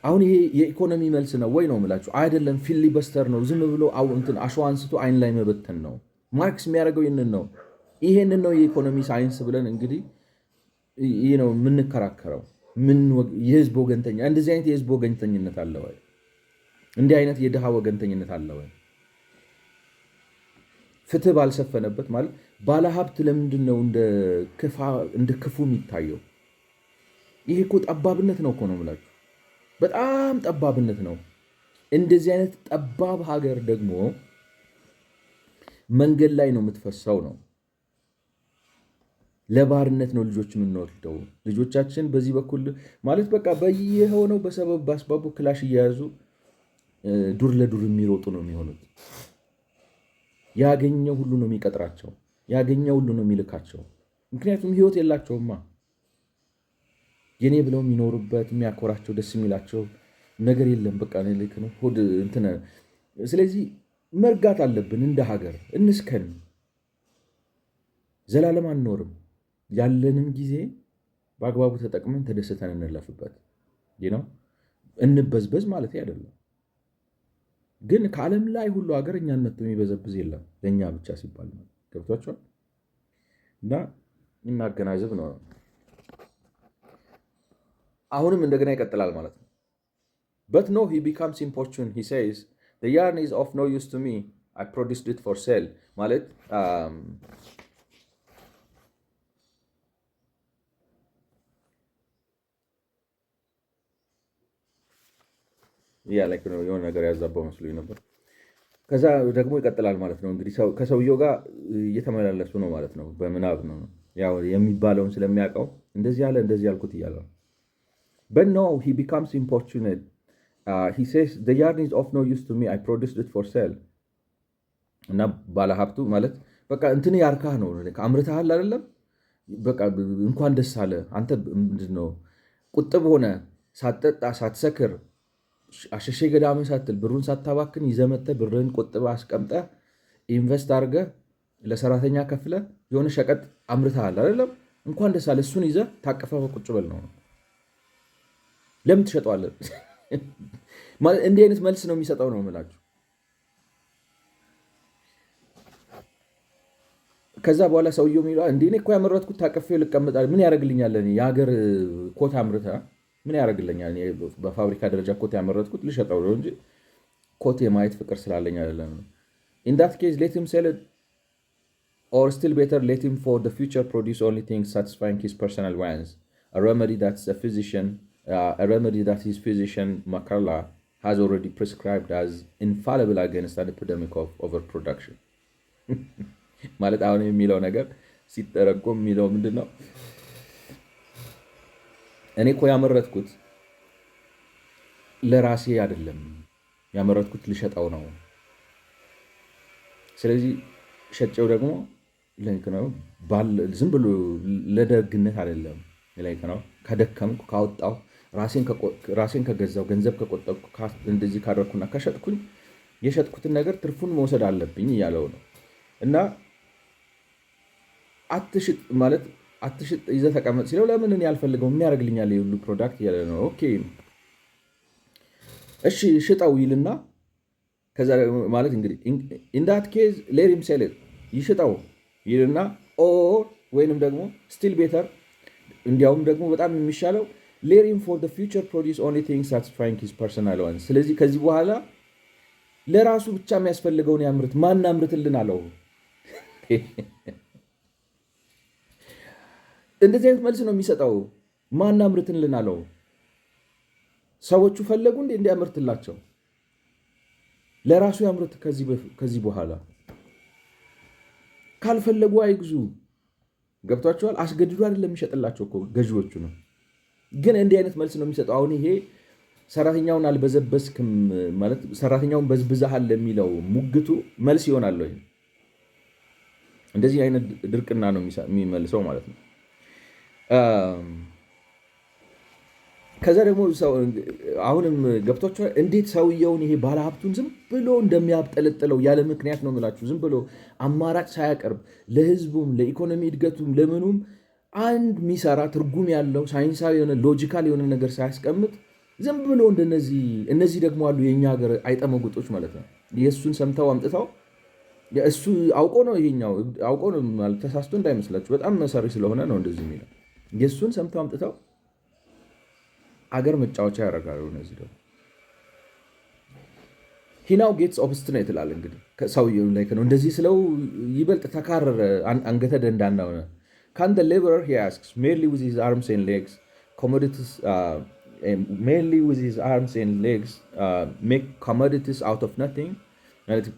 አሁን ይሄ የኢኮኖሚ መልስ ነው ወይ ነው የምላችሁ? አይደለም። ፊሊበስተር ነው። ዝም ብሎ አሸዋ አንስቶ አይን ላይ መበተን ነው። ማርክስ የሚያደርገው ይህንን ነው። ይሄንን ነው የኢኮኖሚ ሳይንስ ብለን እንግዲህ ይህ ነው የምንከራከረው። የህዝብ ወገንተኛ እንደዚህ አይነት የህዝብ ወገንተኝነት አለ ወይ? እንዲህ አይነት የድሃ ወገንተኝነት አለ ወይ? ፍትህ ባልሰፈነበት ማለት ባለሀብት ለምንድን ነው እንደ ክፉ የሚታየው? ይሄ እኮ ጠባብነት ነው እኮ ነው የምላችሁ። በጣም ጠባብነት ነው። እንደዚህ አይነት ጠባብ ሀገር ደግሞ መንገድ ላይ ነው የምትፈሳው ነው። ለባርነት ነው ልጆች የምንወልደው። ልጆቻችን በዚህ በኩል ማለት በቃ በየሆነው በሰበብ ባስባቡ ክላሽ እየያዙ ዱር ለዱር የሚሮጡ ነው የሚሆኑት። ያገኘው ሁሉ ነው የሚቀጥራቸው፣ ያገኘው ሁሉ ነው የሚልካቸው። ምክንያቱም ህይወት የላቸውማ። የኔ ብለው የሚኖሩበት የሚያኮራቸው ደስ የሚላቸው ነገር የለም። በቃ ልክ ነው ሆድ እንትን። ስለዚህ መርጋት አለብን እንደ ሀገር። እንስከን። ዘላለም አንኖርም። ያለንን ጊዜ በአግባቡ ተጠቅመን ተደስተን እንለፍበት ነው። እንበዝበዝ ማለት አይደለም፣ ግን ከዓለም ላይ ሁሉ ሀገር እኛን መጥቶ የሚበዘብዝ የለም። ለእኛ ብቻ ሲባል ነው። ገብቷቸዋል። እና እናገናዘብ ነው። አሁንም እንደገና ይቀጥላል ማለት ነው። but no, he becomes importune. He says the yarn is of no use to me. I produced it for sale ማለት የሆነ ነገር ያዛባው መስሎኝ ነበር። ከዛ ደግሞ ይቀጥላል ማለት ነው። እንግዲህ ከሰውየው ጋር እየተመላለሱ ነው ማለት ነው። በምናብ ነው ያው የሚባለውን ስለሚያውቀው እንደዚህ ያለ እንደዚህ ያልኩት እያለ ነው። but no, he becomes importunate. He says the yarn is of no use to me. I produced it for sale. እና ባለሀብቱ ማለት በቃ እንትን ያርካህ ነው። አምርተሃል አይደለም? በቃ እንኳን ደስ አለ አንተ ምንድን ነው ቁጥብ ሆነ ሳትጠጣ ሳትሰክር አሸሼ ገዳም ሳትል ብሩን ሳታባክን ይዘህ መጥተህ ብርህን ቆጥበህ አስቀምጠህ ኢንቨስት አድርገህ ለሰራተኛ ከፍለህ የሆነ ሸቀጥ አምርተሃል አይደለም? እንኳን ደስ አለ። እሱን ይዘህ ታቅፈህ ቁጭ በል ነው። ለምን ትሸጠዋለህ? እንዲህ አይነት መልስ ነው የሚሰጠው ነው የምላችሁ። ከዛ በኋላ ሰውየው የሚለው እንዴ እኔ እኮ ያመረትኩት ታቅፌው ልቀመጣል። ምን ያደርግልኛል? የሀገር ኮት አምርተህ ምን ያደርግልኛል? በፋብሪካ ደረጃ ኮት ያመረትኩት ልሸጠው ነው እንጂ ኮት የማየት ፍቅር ስላለኝ አይደለም። in that case let him sell it, or still better let him for the future produce only things satisfying his personal wants, a remedy that his physician Makalla has already prescribed as infallible against an epidemic of overproduction. ማለት አሁን የሚለው ነገር ሲተረጎም የሚለው ምንድን ነው? እኔ እኮ ያመረትኩት ለራሴ አይደለም፣ ያመረትኩት ልሸጠው ነው። ስለዚህ ሸጬው ደግሞ ልክ ነው ዝም ብሎ ለደግነት አይደለም። ልክ ነው ከደከምኩ ካወጣው ራሴን ከገዛው ገንዘብ ከቆጠብኩ እንደዚህ ካደረኩና ከሸጥኩኝ የሸጥኩትን ነገር ትርፉን መውሰድ አለብኝ እያለው ነው። እና አትሽጥ ማለት አትሽጥ ይዘህ ተቀመጥ ሲለው ለምን እኔ አልፈልገው የሚያደርግልኛል የሁሉ ፕሮዳክት እያለ ነው። ኦኬ እሺ ሽጠው ይልና ከዛ ማለት እንግዲህ in that case let him sell it ይሽጠው ይልና ወይንም ደግሞ still better እንዲያውም ደግሞ በጣም የሚሻለው let him for the future produce only things satisfying his personal wants። ስለዚህ ከዚህ በኋላ ለራሱ ብቻ የሚያስፈልገውን ያምርት። ማን አምርትልን አለው? እንደዚህ አይነት መልስ ነው የሚሰጠው። ማን አምርትልን አለው? ሰዎቹ ፈለጉ እንዲያመርትላቸው። ለራሱ ያምርት ከዚህ በኋላ። ካልፈለጉ አይግዙ። ገብቷቸዋል። አስገድዶ አይደለም የሚሸጥላቸው እኮ ገዢዎቹ ነው። ግን እንዲህ አይነት መልስ ነው የሚሰጠው። አሁን ይሄ ሰራተኛውን አልበዘበስክም ማለት ሰራተኛውን በዝብዛሃል ለሚለው ሙግቱ መልስ ይሆናል ወይ? እንደዚህ አይነት ድርቅና ነው የሚመልሰው ማለት ነው። ከዛ ደግሞ አሁንም ገብቷቸዋል እንዴት ሰውየውን ይሄ ባለሀብቱን ዝም ብሎ እንደሚያብጠለጥለው ያለ ምክንያት ነው የምላችሁ። ዝም ብሎ አማራጭ ሳያቀርብ ለህዝቡም ለኢኮኖሚ እድገቱም ለምኑም አንድ የሚሰራ ትርጉም ያለው ሳይንሳዊ የሆነ ሎጂካል የሆነ ነገር ሳያስቀምጥ ዝም ብሎ እነዚህ ደግሞ አሉ የእኛ ሀገር አይጠመጉጦች ማለት ነው። የእሱን ሰምተው አምጥተው እሱ አውቆ ነው ይሄኛው አውቆ ነው ማለት ተሳስቶ እንዳይመስላችሁ በጣም መሰሪ ስለሆነ ነው እንደዚህ የሚለው። የእሱን ሰምተው አምጥተው አገር መጫወቻ ያደርጋሉ። እነዚህ ደግሞ ሂናው ጌትስ ኦብስትኔት ይላል እንግዲህ ሰውየው ላይ ነው እንደዚህ ስለው ይበልጥ ተካረረ፣ አንገተ ደንዳና ሆነ። Can the laborer, he asks, merely with his arms and legs, make commodities out of nothing?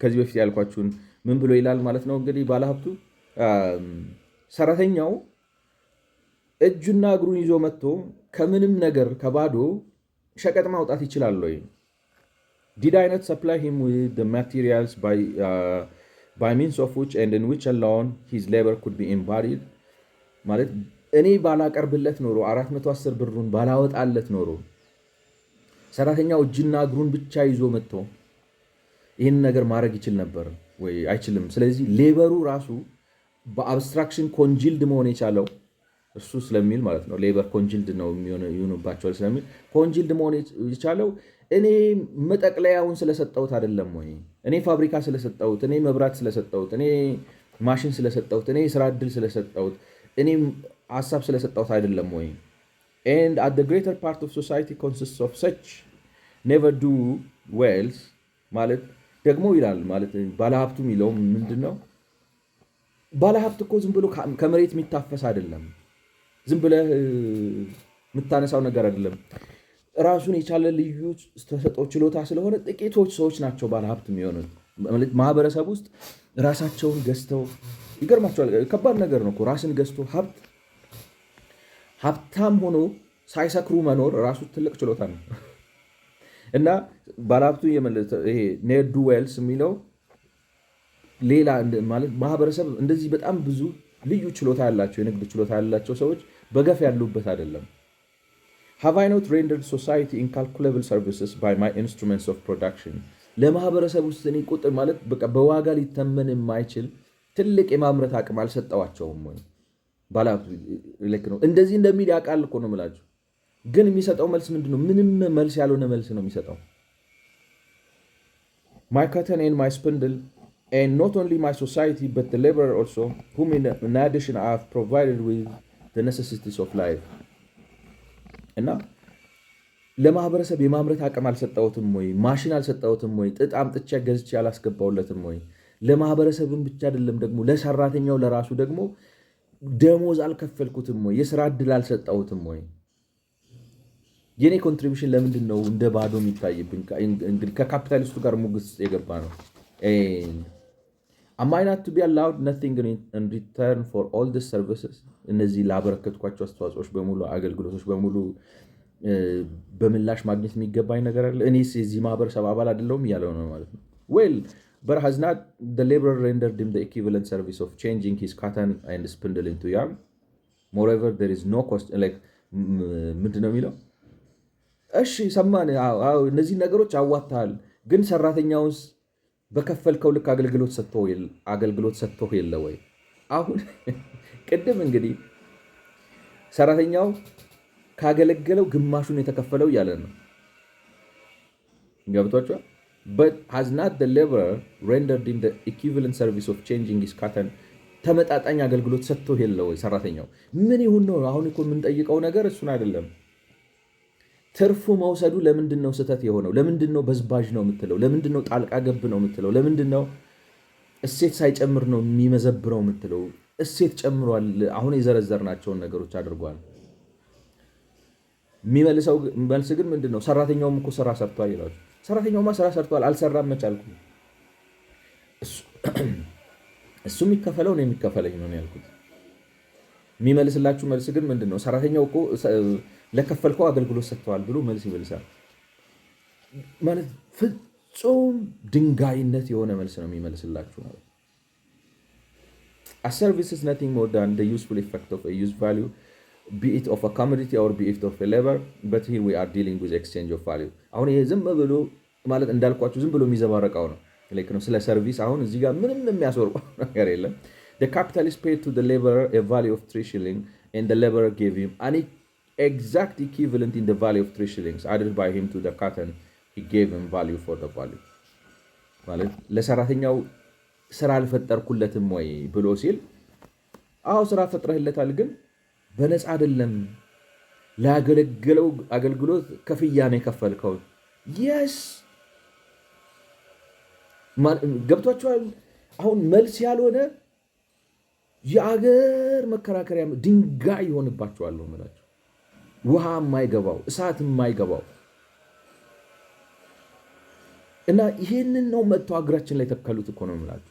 ከዚህ በፊት ያልኳችሁን ምን ብሎ ይላል ማለት ነው እንግዲህ ባለሀብቱ ሰራተኛው እጁና እግሩን ይዞ መጥቶ ከምንም ነገር ከባዶ ሸቀጥ ማውጣት ይችላል ወይ? Did I not supply him with the materials by means of which and in which alone his labor could be embodied? ማለት እኔ ባላቀርብለት ኖሮ 410 ብሩን ባላወጣለት ኖሮ ሰራተኛው እጅና እግሩን ብቻ ይዞ መጥቶ ይህን ነገር ማድረግ ይችል ነበር ወይ? አይችልም። ስለዚህ ሌበሩ ራሱ በአብስትራክሽን ኮንጂልድ መሆን የቻለው እሱ ስለሚል ማለት ነው። ሌበር ኮንጂልድ ነው የሚሆንባቸዋል ስለሚል ኮንጂልድ መሆን የቻለው እኔ መጠቅለያውን ስለሰጠሁት አይደለም ወይ? እኔ ፋብሪካ ስለሰጠሁት፣ እኔ መብራት ስለሰጠሁት፣ እኔ ማሽን ስለሰጠሁት፣ እኔ ስራ ዕድል ስለሰጠሁት፣ እኔ ሀሳብ ስለሰጠሁት አይደለም ወይ? and at the greater part of society consists of such never do wells ማለት ደግሞ ይላል ማለት ባለሀብቱ የሚለው ምንድነው? ባለሀብት እኮ ዝም ብሎ ከመሬት የሚታፈስ አይደለም። ዝም ብለህ የምታነሳው ነገር አይደለም። ራሱን የቻለ ልዩ ተሰጥኦ ችሎታ ስለሆነ ጥቂቶች ሰዎች ናቸው ባለሀብት የሚሆኑት። ማህበረሰብ ውስጥ ራሳቸውን ገዝተው ይገርማቸዋል። ከባድ ነገር ነው እኮ ራስን ገዝቶ ሀብታም ሆኖ ሳይሰክሩ መኖር ራሱ ትልቅ ችሎታ ነው። እና ባለሀብቱ ይሄ ኔር ዱ ዌልስ የሚለው ሌላ ማለት ማህበረሰብ እንደዚህ በጣም ብዙ ልዩ ችሎታ ያላቸው የንግድ ችሎታ ያላቸው ሰዎች በገፍ ያሉበት አይደለም። Have I not rendered society incalculable services by my instruments of production? ለማህበረሰብ ውስጥ እኔ ቁጥር ማለት በቃ በዋጋ ሊተመን የማይችል ትልቅ የማምረት አቅም አልሰጠዋቸውም ወይ? ባለሀብቱ ልክ ነው እንደዚህ እንደሚል ያውቃል እኮ ነው የምላቸው። ግን የሚሰጠው መልስ ምንድነው? ምንም መልስ ያልሆነ መልስ ነው የሚሰጠው። My cotton and my spindle, and not only my society but the laborer also, whom in addition I have provided with the necessities of life. እና ለማህበረሰብ የማምረት አቅም አልሰጠውትም ወይ? ማሽን አልሰጠውትም ወይ? ጥጥ አምጥቼ ገዝቼ አላስገባውለትም ወይ? ለማህበረሰብም ብቻ አይደለም ደግሞ ለሰራተኛው ለራሱ ደግሞ ደሞዝ አልከፈልኩትም ወይ? የስራ ዕድል አልሰጠውትም ወይ? የኔ ኮንትሪቢሽን ለምንድን ነው እንደ ባዶ የሚታይብኝ? እንግዲህ ከካፒታሊስቱ ጋር ሙግስ የገባ ነው። Am I not to be allowed nothing in return for all these services? እነዚህ ላበረከትኳቸው አስተዋጽኦች በሙሉ አገልግሎቶች በሙሉ በምላሽ ማግኘት የሚገባኝ ነገር አለ? እኔስ የዚህ ማህበረሰብ አባል አይደለሁም እያለው ነው ማለት ነው። Well, but has not the laborer rendered him the equivalent service of changing his cotton and spindle into yarn? Moreover, there is no cost like ምንድን ነው የሚለው? እሺ ሰማን፣ እነዚህ ነገሮች አዋጥተሃል፣ ግን ሰራተኛውስ በከፈልከው ልክ አገልግሎት ሰጥቶ የለ ወይ? አሁን ቅድም እንግዲህ ሰራተኛው ካገለገለው ግማሹን የተከፈለው እያለ ነው። ገብቷቸዋል። But has not the laborer rendered him the equivalent service of changing his cotton? ተመጣጣኝ አገልግሎት ሰጥቶ የለ ወይ? ሰራተኛው ምን ይሁን ነው አሁን እኮ የምንጠይቀው ነገር እሱን አይደለም። ትርፉ መውሰዱ ለምንድን ነው ስህተት የሆነው? ለምንድን ነው በዝባዥ ነው የምትለው? ለምንድን ነው ጣልቃ ገብ ነው የምትለው? ለምንድን ነው እሴት ሳይጨምር ነው የሚመዘብረው የምትለው? እሴት ጨምሯል። አሁን የዘረዘርናቸውን ነገሮች አድርጓል። የሚመልሰው መልስ ግን ምንድን ነው? ሰራተኛውም እኮ ስራ ሰርቷል ይላሉ። ሰራተኛውማ ስራ ሰርቷል፣ አልሰራም መቻልኩ። እሱ የሚከፈለው ነው የሚከፈለኝ ነው ያልኩት። የሚመልስላችሁ መልስ ግን ምንድን ነው? ሰራተኛው እኮ ለከፈልከው አገልግሎት ሰጥተዋል ብሎ መልስ ይመልሳል። ማለት ፍጹም ድንጋይነት የሆነ መልስ ነው የሚመልስላችሁ ማለት። A service is nothing more than the useful effect of a used value be it of a commodity or be it of a labor, but here we are dealing with exchange of value። አሁን ይሄ ዝም ብሎ ማለት እንዳልኳችሁ ዝም ብሎ የሚዘባረቀው ነው ልክ ነው። ስለ ሰርቪስ አሁን እዚህ ጋር ምንም የሚያስወርቀው ነገር የለም። The capitalist paid to the laborer a value of 3 shillings and the laborer gave him an exact equivalent in the value of 3 shillings added by him to the cotton he gave him value for the value ማለት ለሰራተኛው ስራ አልፈጠርኩለትም ወይ ብሎ ሲል አዎ ስራ ፈጥረህለታል፣ ግን በነፃ አይደለም ላገለገለው አገልግሎት ከፍያ ነው የከፈልከው። yes ገብቷችኋል? አሁን መልስ ያልሆነ የአገር መከራከሪያ ድንጋይ ይሆንባቸዋል ነው የምላቸው። ውሃ የማይገባው እሳት የማይገባው እና ይሄንን ነው መጥተው አገራችን ላይ ተከሉት እኮ ነው የምላቸው።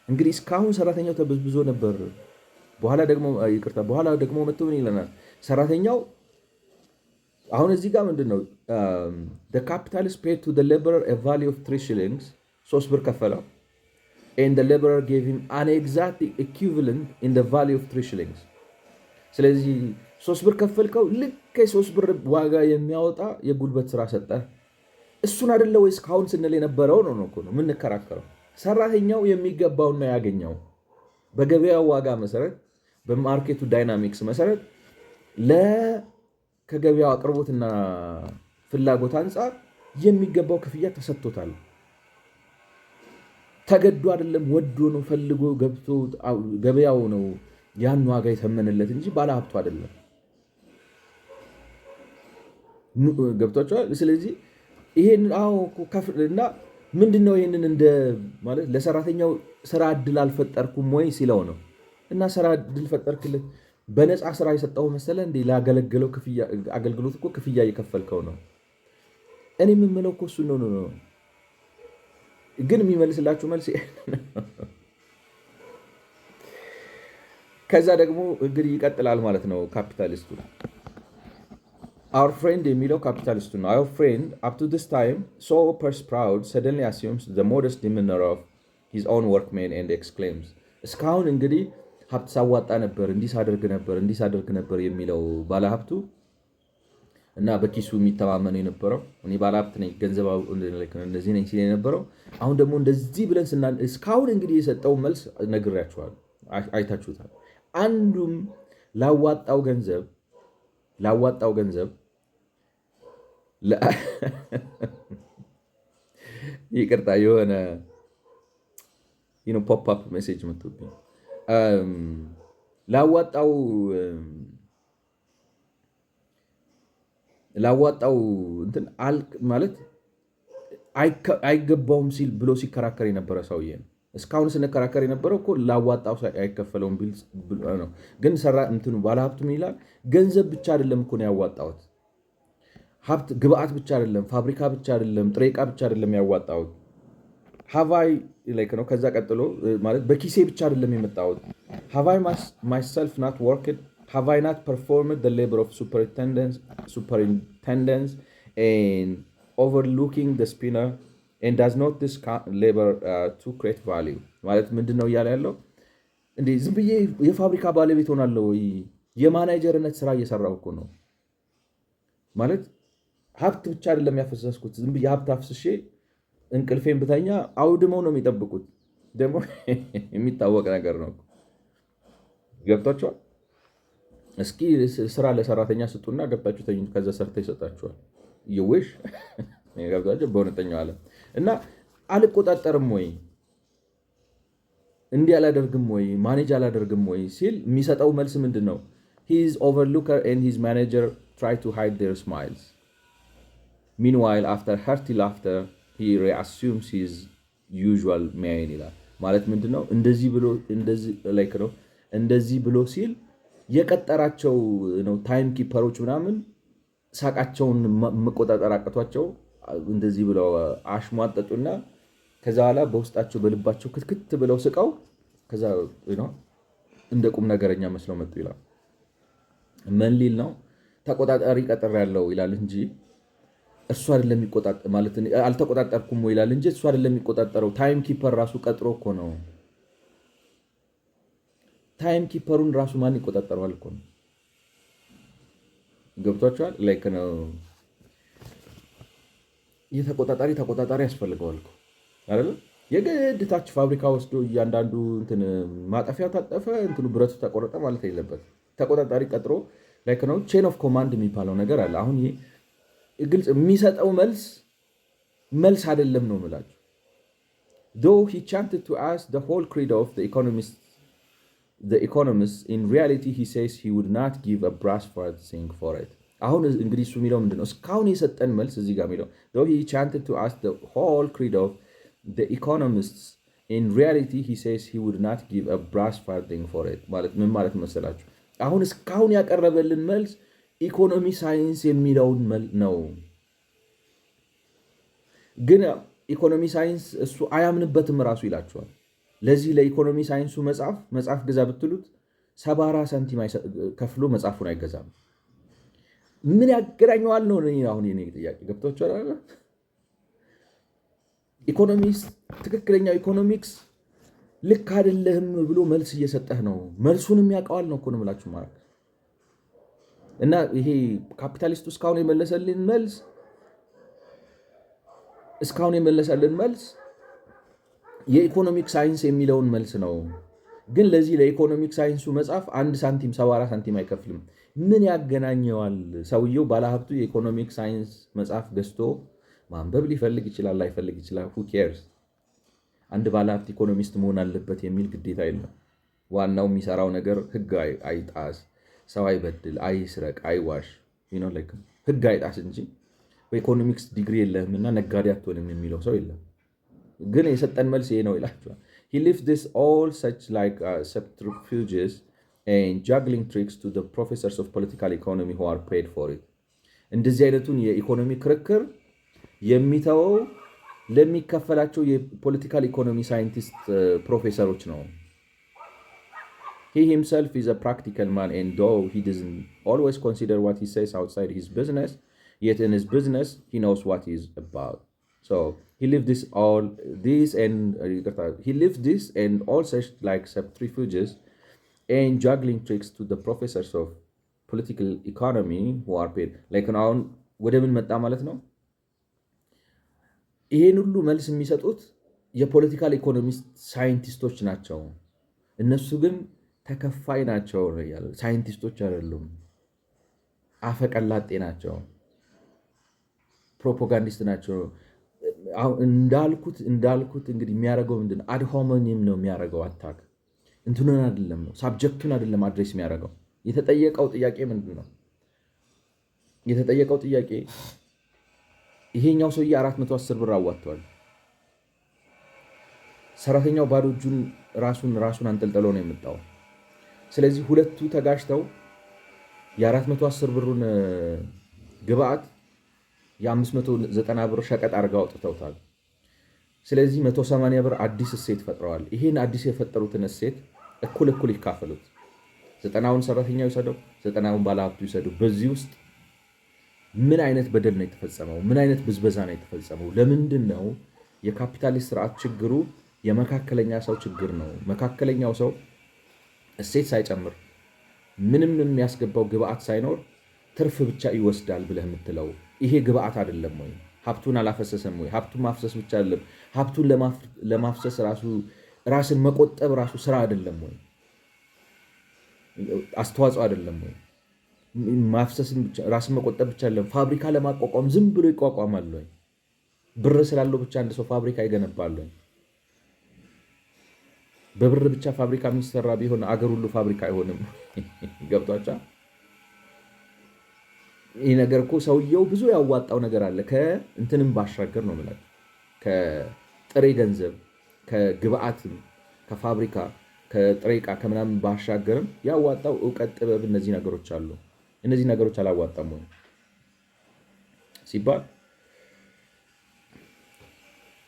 እንግዲህ እስካሁን ሰራተኛው ተበዝብዞ ነበር። በኋላ ደግሞ መጥቶ ምን ይለናል ሰራተኛው? አሁን እዚህ ጋር ምንድነው the capitalist paid to the laborer a value of 3 shillings 3 ብር ከፈለው and the laborer gave him an exact equivalent in the value of 3 shillings። ስለዚህ 3 ብር ከፈልከው ልክ 3 ብር ዋጋ የሚያወጣ የጉልበት ስራ ሰጠ። እሱን አይደለ ወይስ እስካሁን ስንል የነበረው ነው እኮ ነው የምንከራከረው። ሰራተኛው የሚገባውን ነው ያገኘው በገበያው ዋጋ መሰረት፣ በማርኬቱ ዳይናሚክስ መሰረት ከገበያው አቅርቦትና ፍላጎት አንጻር የሚገባው ክፍያ ተሰጥቶታል። ተገዶ አይደለም፣ ወዶ ነው፣ ፈልጎ ገብቶ ገበያው ነው ያን ዋጋ የተመነለት እንጂ ባለሀብቱ አይደለም። ገብቷቸዋል። ስለዚህ ይሄን እና ምንድነው ይሄንን እንደ ማለት ለሰራተኛው ስራ እድል አልፈጠርኩም ወይ ሲለው ነው። እና ስራ እድል ፈጠርክለት በነፃ ስራ የሰጠው መሰለ እንዴ? ላገለገለው አገልግሎት እኮ ክፍያ እየከፈልከው ነው። እኔ የምምለው እኮ እሱ ነው። ግን የሚመልስላችሁ መልስ ከዛ ደግሞ እንግዲህ ይቀጥላል ማለት ነው ካፒታሊስቱ። Our friend የሚለው ካፒታሊስቱ ነው። Our friend up to this time so purse proud suddenly assumes the modest demeanor of his own workmen and exclaims እስካሁን እንግዲህ ሀብት ሳዋጣ ነበር፣ እንዲህ ሳደርግ ነበር የሚለው ባለሀብቱ እና በኪሱ የሚተማመን የነበረው እኔ ባለሀብት ነኝ ገንዘብ እንደዚህ ነኝ ሲል የነበረው አሁን ደግሞ እንደዚህ ብለን እስካሁን እንግዲህ የሰጠው መልስ ነግሬያችኋለሁ፣ አይታችሁታል። አንዱም ላዋጣው ገንዘብ ይቅርታ የሆነ ፖፕ አፕ ሜሴጅ መጥቶብኝ ላዋጣው እንትን ማለት አይገባውም ሲል ብሎ ሲከራከር የነበረ ሰውዬ ነው። እስካሁን ስንከራከር የነበረው እኮ ላዋጣው አይከፈለውም ብሎ ነው። ግን እንትኑ ባለሀብቱ ምን ይላል? ገንዘብ ብቻ አይደለም እኮ ነው ያዋጣሁት፣ ሀብት ግብአት ብቻ አይደለም፣ ፋብሪካ ብቻ አይደለም፣ ጥሬ ዕቃ ብቻ አይደለም ያዋጣሁት ሃቫይ ላይክ ነው። ከዛ ቀጥሎ ማለት በኪሴ ብቻ አይደለም የመጣሁት። ሃቫይ ማይሰልፍ ናት ወርክድ ሃቫይ ናት ፐርፎርምድ ዘ ሌበር ኦፍ ሱፐርኢንቴንደንስ ኤንድ ኦቨርሉኪንግ ዘ ስፒነር ኤንድ ዳዝ ኖት ዲስ ሌበር ቱ ክሬት ቫሊዩ። ማለት ምንድን ነው እያለ ያለው? እንዴ ዝም ብዬ የፋብሪካ ባለቤት ሆናለሁ ወይ? የማናጀርነት ስራ እየሰራሁ እኮ ነው። ማለት ሀብት ብቻ አይደለም ያፈሰስኩት። ዝም ብዬ ሀብት አፍስሼ እንቅልፌን ብተኛ አውድመው ነው የሚጠብቁት። ደግሞ የሚታወቅ ነገር ነው። ገብቷቸዋል። እስኪ ስራ ለሰራተኛ ስጡና ገብታችሁ ተኙ፣ ከዛ ሰርተ ይሰጣችኋል። ይውሽ ገብታችሁ በእውነተኛው ዓለም እና አልቆጣጠርም ወይ እንዲህ አላደርግም ወይ ማኔጅ አላደርግም ወይ ሲል የሚሰጠው መልስ ምንድን ነው? His overlooker and his manager try to hide their smiles. Meanwhile, after hearty laughter, he reassumes his usual mien ይላል። ማለት ምንድን ነው? እንደዚህ ብሎ ሲል የቀጠራቸው ነው ታይም ኪፐሮች ምናምን ሳቃቸውን መቆጣጠር አቅቷቸው እንደዚህ ብለው አሽሟጠጡና ከዛ በኋላ በውስጣቸው በልባቸው ክትክት ብለው ስቀው ከዛ እንደ ቁም ነገረኛ መስለው መጡ ይላል። ምን ሊል ነው? ተቆጣጣሪ ቀጥር ያለው ይላል እንጂ እሱ አይደለም የሚቆጣጠር ማለት አልተቆጣጠርኩም ወይ ይላል እንጂ እሱ አይደለም የሚቆጣጠረው። ታይም ኪፐር ራሱ ቀጥሮ እኮ ነው። ታይም ኪፐሩን ራሱ ማን ይቆጣጠረዋል እኮ ነው። ገብቷቸዋል። ላይክ ነው ተቆጣጣሪ ያስፈልገዋል እኮ አይደለም። የግድ ታች ፋብሪካ ወስዶ እያንዳንዱ እንትን ማጠፊያው ታጠፈ እንትኑ ብረቱ ተቆረጠ ማለት የለበት። ተቆጣጣሪ ቀጥሮ ላይክ ነው ቼን ኦፍ ኮማንድ የሚባለው ነገር አለ። አሁን ይሄ ግልጽ የሚሰጠው መልስ አይደለም ነው የምላችሁ። though he chanted to us the whole creed of the economists in reality he says he would not give a brass thing for it። አሁን እንግዲህ እሱ የሚለው ምንድነው? እስካሁን የሰጠን መልስ እዚህ ጋር የሚለው though he chanted to us the whole creed of the economists in reality he says he would not give a brass thing for it ማለት ምን ማለት መሰላችሁ? አሁን እስካሁን ያቀረበልን መልስ ኢኮኖሚ ሳይንስ የሚለውን ነው። ግን ኢኮኖሚ ሳይንስ እሱ አያምንበትም ራሱ ይላችኋል። ለዚህ ለኢኮኖሚ ሳይንሱ መጽሐፍ ግዛ ብትሉት 70 ሳንቲም ከፍሎ መጽሐፉን አይገዛም። ምን ያገናኘዋል ነው አሁን የኔ ጥያቄ። ገብቷችኋል? ኢኮኖሚስት ትክክለኛው ኢኮኖሚክስ ልክ አይደለህም ብሎ መልስ እየሰጠህ ነው። መልሱንም ያውቀዋል ነው እኮ ነው የምላችሁ ማለት እና ይሄ ካፒታሊስቱ እስካሁን የመለሰልን መልስ የኢኮኖሚክ ሳይንስ የሚለውን መልስ ነው። ግን ለዚህ ለኢኮኖሚክ ሳይንሱ መጽሐፍ 1 ሳንቲም 74 ሳንቲም አይከፍልም። ምን ያገናኘዋል? ሰውየው ባለሀብቱ የኢኮኖሚክ ሳይንስ መጽሐፍ ገዝቶ ማንበብ ሊፈልግ ይችላል፣ ላይፈልግ ይችላል። who cares? አንድ ባለሀብት ኢኮኖሚስት መሆን አለበት የሚል ግዴታ የለም። ዋናው የሚሰራው ነገር ህግ አይጣስ፣ ሰው አይበድል፣ አይስረቅ፣ አይዋሽ፣ ህግ አይጣስ እንጂ በኢኮኖሚክስ ዲግሪ የለህምና ነጋዴ አትሆንም የሚለው ሰው የለም። ግን የሰጠን መልስ ይሄ ነው ይላቸዋል። he left this all such like subterfuges and juggling tricks to the professors of political economy who are paid for it። እንደዚህ አይነቱን የኢኮኖሚ ክርክር የሚተወው ለሚከፈላቸው የፖለቲካል ኢኮኖሚ ሳይንቲስት ፕሮፌሰሮች ነው። he himself is a practical man and though he doesn't always consider what he says outside his business, yet in his business he knows what he is about. So he lived this and all such like subterfuges and juggling tricks to the professors of political economy who are paid. like አሁን ወደ ምን መጣ ማለት ነው? ይሄን ሁሉ መልስ የሚሰጡት የፖለቲካል ኢኮኖሚስት ሳይንቲስቶች ናቸው። እነሱ ግን ተከፋይ ናቸው ያለ ሳይንቲስቶች አይደሉም። አፈቀላጤ ናቸው፣ ፕሮፓጋንዲስት ናቸው። እንዳልኩት እንግዲህ የሚያደርገው ምንድነው? አድ ሆሞኒም ነው የሚያደርገው። አታክ እንትኑን አይደለም ነው ሳብጀክቱን አይደለም አድሬስ የሚያደርገው። የተጠየቀው ጥያቄ ምንድን ነው? የተጠየቀው ጥያቄ ይሄኛው ሰውዬ 410 ብር አዋጥቷል። ሰራተኛው ባዶ እጁን ራሱን አንጠልጥሎ ነው የመጣው። ስለዚህ ሁለቱ ተጋጭተው የ410 ብሩን ግብአት የ590 ብር ሸቀጥ አድርገው አውጥተውታል። ስለዚህ 180 ብር አዲስ እሴት ፈጥረዋል። ይሄን አዲስ የፈጠሩትን እሴት እኩል ይካፈሉት። 90ውን ሰራተኛው ይሰደው፣ 90ውን ባለሀብቱ ይሰደው። በዚህ ውስጥ ምን አይነት በደል ነው የተፈጸመው? ምን አይነት ብዝበዛ ነው የተፈጸመው? ለምንድን ነው የካፒታሊስት ስርዓት ችግሩ የመካከለኛ ሰው ችግር ነው? መካከለኛው ሰው እሴት ሳይጨምር ምንም የሚያስገባው ግብአት ሳይኖር ትርፍ ብቻ ይወስዳል ብለህ የምትለው ይሄ ግብአት አይደለም ወይ? ሀብቱን አላፈሰሰም ወይ? ሀብቱን ማፍሰስ ብቻ አይደለም፣ ሀብቱን ለማፍሰስ ራስን መቆጠብ ራሱ ስራ አይደለም ወይ? አስተዋጽኦ አይደለም ወይ? ማፍሰስን ብቻ ራስን መቆጠብ ብቻ አይደለም፣ ፋብሪካ ለማቋቋም ዝም ብሎ ይቋቋማል ወይ? ብር ስላለው ብቻ አንድ ሰው ፋብሪካ ይገነባል ወይ? በብር ብቻ ፋብሪካ የሚሰራ ቢሆን አገር ሁሉ ፋብሪካ አይሆንም። ገብቷችኋል? ይህ ነገር እኮ ሰውየው ብዙ ያዋጣው ነገር አለ። ከእንትንም ባሻገር ነው ማለት ከጥሬ ገንዘብ፣ ከግብአትም፣ ከፋብሪካ፣ ከጥሬ ዕቃ ከምናምን ባሻገርም ያዋጣው እውቀት፣ ጥበብ፣ እነዚህ ነገሮች አሉ። እነዚህ ነገሮች አላዋጣም ወይ ሲባል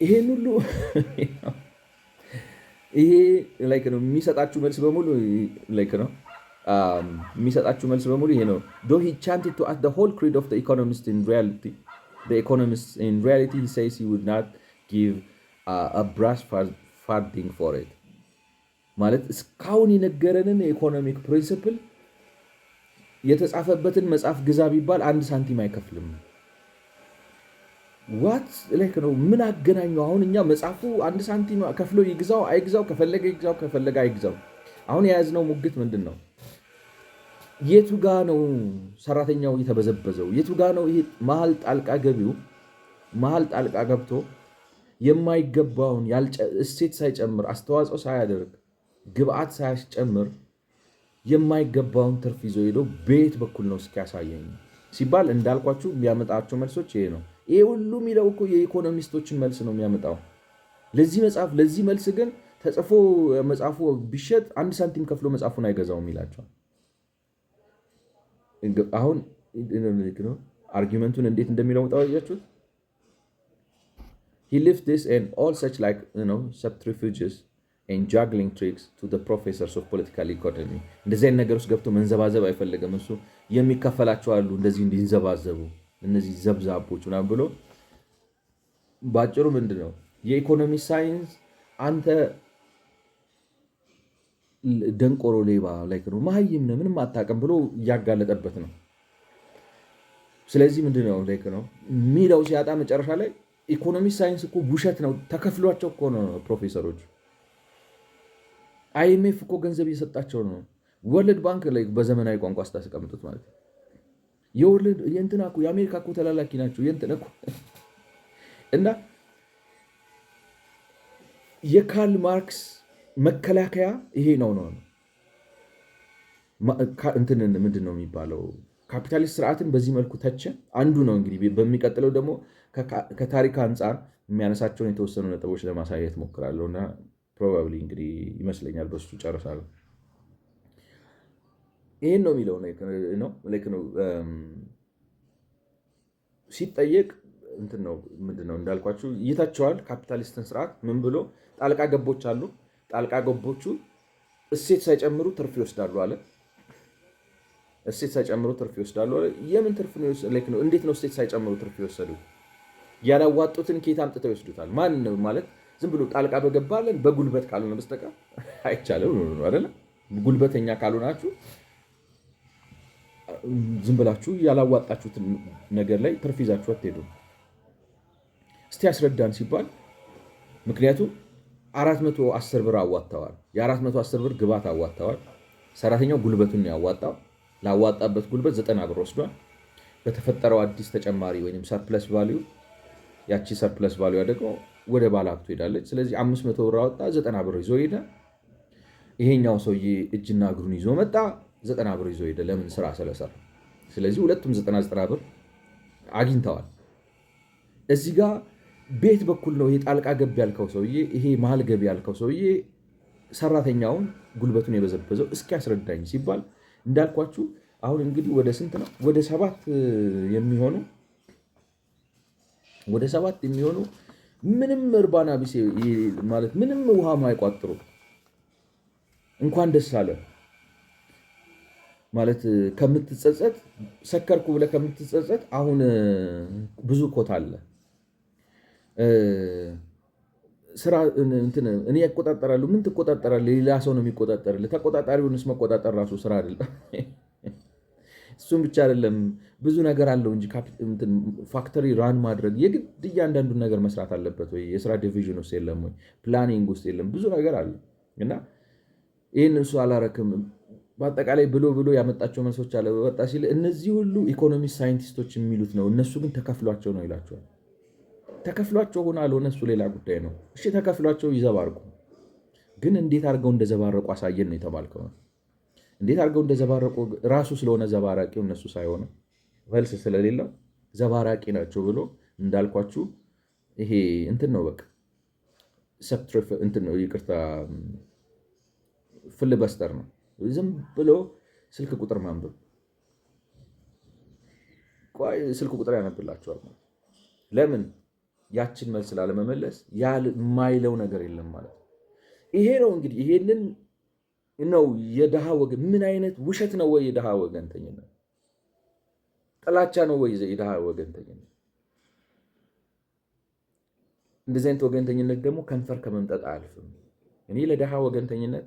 ይሄን ሁሉ ይሄ ላይክ ነው የሚሰጣችሁ መልስ በሙሉ ላይክ ነው የሚሰጣችሁ መልስ በሙሉ ይሄ ነው። though he chanted to us the whole creed of the economist in reality The Economist, in reality, he says he would not give a brass farthing for it. ማለት እስካሁን የነገረንን የኢኮኖሚክ ፕሪንሲፕል የተጻፈበትን መጽሐፍ ግዛ ቢባል 1 ሳንቲም አይከፍልም። ዋት ላይክ ነው ምን አገናኘው? አሁን እኛ መጽሐፉ 1 ሳንቲም ከፍሎ ይግዛው አይግዛው፣ ከፈለገ ይግዛው ከፈለገ አይግዛው። አሁን የያዝነው ሙግት ምንድን ነው? የቱ ጋ ነው ሰራተኛው የተበዘበዘው? የቱ ጋ ነው ይሄ መሀል ጣልቃ ገቢው መሀል ጣልቃ ገብቶ የማይገባውን እሴት ሳይጨምር አስተዋጽኦ ሳያደርግ ግብአት ሳያስጨምር የማይገባውን ትርፍ ይዞ ሄዶ በየት በኩል ነው እስኪያሳየኝ ሲባል እንዳልኳችሁ የሚያመጣቸው መልሶች ይሄ ነው። ይሄ ሁሉ የሚለው እኮ የኢኮኖሚስቶችን መልስ ነው የሚያመጣው። ለዚህ መልስ ግን ተጽፎ መጽሐፉ ቢሸጥ 1 ሳንቲም ከፍሎ መጽሐፉን አይገዛውም ይላቸዋል። አሁን አርጊመንቱን እንዴት እንደሚለው ታውቃላችሁት? He left this and all such like subterfuges and juggling tricks to the professors of political economy. እንደዚህ አይነት ነገር ውስጥ ገብቶ መንዘባዘብ አይፈልግም እሱ። የሚከፈላቸው አሉ እንደዚህ እንዲንዘባዘቡ እነዚህ ዘብዛቦች ምናምን ብሎ ባጭሩ ምንድነው የኢኮኖሚ ሳይንስ አንተ ደንቆሮ ሌባ ላይክ ነው መሀይም ነህ ምንም አታውቅም ብሎ እያጋለጠበት ነው። ስለዚህ ምንድነው ላይክ ነው ሚለው ሲያጣ መጨረሻ ላይ ኢኮኖሚ ሳይንስ እኮ ውሸት ነው ተከፍሏቸው እኮ ነው ፕሮፌሰሮች። አይኤምኤፍ እኮ ገንዘብ እየሰጣቸው ነው። ወርልድ ባንክ ላይ በዘመናዊ ቋንቋ ስታስቀምጡት ማለት ነው የእንትና እኮ የአሜሪካ እኮ ተላላኪ ናቸው የእንትና እኮ እና የካርል ማርክስ መከላከያ ይሄ ነው እንትን ምንድን ነው የሚባለው ካፒታሊስት ስርዓትን በዚህ መልኩ ተቸ አንዱ ነው። እንግዲህ በሚቀጥለው ደግሞ ከታሪክ አንጻር የሚያነሳቸውን የተወሰኑ ነጥቦች ለማሳየት ሞክራለሁ እና ፕሮባብሊ እንግዲህ ይመስለኛል በሱ ጨርሳለሁ። ይሄን ነው የሚለው ነው ሲጠየቅ እንትን ነው ምንድነው እንዳልኳችሁ ይታቸዋል። ካፒታሊስትን ስርዓት ምን ብሎ ጣልቃ ገቦች አሉ። ጣልቃ ገቦቹ እሴት ሳይጨምሩ ትርፍ ይወስዳሉ አለ። እሴት ሳይጨምሩ ትርፍ ይወስዳሉ አለ። የምን ትርፍ ነው? እንዴት ነው እሴት ሳይጨምሩ ትርፍ ይወሰዱት? ያላዋጡትን ኬት አምጥተው ይወስዱታል? ማን ነው ማለት ዝም ብሎ ጣልቃ በገባለን በጉልበት ካልሆነ በስተቀር አይቻልም ነው አይደለ? ጉልበተኛ ካልሆናችሁ ዝም ብላችሁ ያላዋጣችሁትን ነገር ላይ ትርፍ ይዛችሁ አትሄዱም። እስቲ ያስረዳን ሲባል ምክንያቱም 410 ብር አዋጥተዋል። የ410 ብር ግባት አዋጥተዋል። ሰራተኛው ጉልበቱን ያዋጣው ላዋጣበት ጉልበት 90 ብር ወስዷል። በተፈጠረው አዲስ ተጨማሪ ወይም ሰርፕለስ ቫልዩ ያቺ ሰርፕለስ ቫልዩ ደግሞ ወደ ባለሀብቱ ሄዳለች። ስለዚህ 500 ብር አወጣ፣ 90 ብር ይዞ ሄደ። ይሄኛው ሰውዬ እጅና እግሩን ይዞ መጣ፣ 90 ብር ይዞ ሄደ። ለምን? ስራ ስለሰራ። ስለዚህ ሁለቱም 90 ብር አግኝተዋል። እዚህ ጋር ቤት በኩል ነው ይሄ ጣልቃ ገብ ያልከው ሰውዬ፣ ይሄ መሀል ገቢ ያልከው ሰውዬ ሰራተኛውን ጉልበቱን የበዘበዘው እስኪ ያስረዳኝ ሲባል እንዳልኳችሁ አሁን እንግዲህ ወደ ስንት ነው? ወደ 7 የሚሆኑ ምንም እርባና ቢስ ማለት ምንም ውሃ ማይቋጥሩ እንኳን ደስ አለ ማለት ከምትጸጸት ሰከርኩ ብለህ ከምትጸጸት አሁን ብዙ ኮታ አለ። ስራ እንትን እኔ ያቆጣጠራለሁ። ምን ትቆጣጠራለህ? ሌላ ሰው ነው የሚቆጣጠርልህ። ተቆጣጣሪውንስ መቆጣጠር ራሱ ስራ አይደለም። እሱም ብቻ አይደለም ብዙ ነገር አለው እንጂ ፋክተሪ ራን ማድረግ የግድ እያንዳንዱን ነገር መስራት አለበት ወይ? የስራ ዲቪዥን ውስጥ የለም ወይ? ፕላኒንግ ውስጥ የለም? ብዙ ነገር አለ እና ይህን እሱ አላረክም። በአጠቃላይ ብሎ ያመጣቸው መልሶች አለ በወጣ ሲል እነዚህ ሁሉ ኢኮኖሚስት ሳይንቲስቶች የሚሉት ነው። እነሱ ግን ተከፍሏቸው ነው ይላቸዋል። ተከፍሏቸው ሆነ አልሆነ እሱ ሌላ ጉዳይ ነው። እሺ ተከፍሏቸው ይዘባርቁ፣ ግን እንዴት አድርገው እንደዘባረቁ አሳየን ነው የተባልከው። እንዴት አድርገው እንደዘባረቁ ራሱ ስለሆነ ዘባራቂው እነሱ ሳይሆኑ መልስ ስለሌለው ዘባራቂ ናቸው ብሎ እንዳልኳችሁ ይሄ እንትን ነው በቃ ሰብትሪፍ እንትን ነው ይቅርታ ፍልበስተር ነው። ዝም ብሎ ስልክ ቁጥር ማንበብ ቆይ ስልክ ቁጥር ያነብላቸዋል። ለምን? ያችን መልስ ላለመመለስ የማይለው ነገር የለም ማለት ይሄ ነው። እንግዲህ ይሄንን ነው የድሃ ወገን። ምን አይነት ውሸት ነው ወይ የድሃ ወገንተኝነት? ጥላቻ ነው ወይ የድሃ ወገንተኝነት? እንደዚህ አይነት ወገንተኝነት ደግሞ ከንፈር ከመምጠጥ አያልፍም። እኔ ለድሃ ወገንተኝነት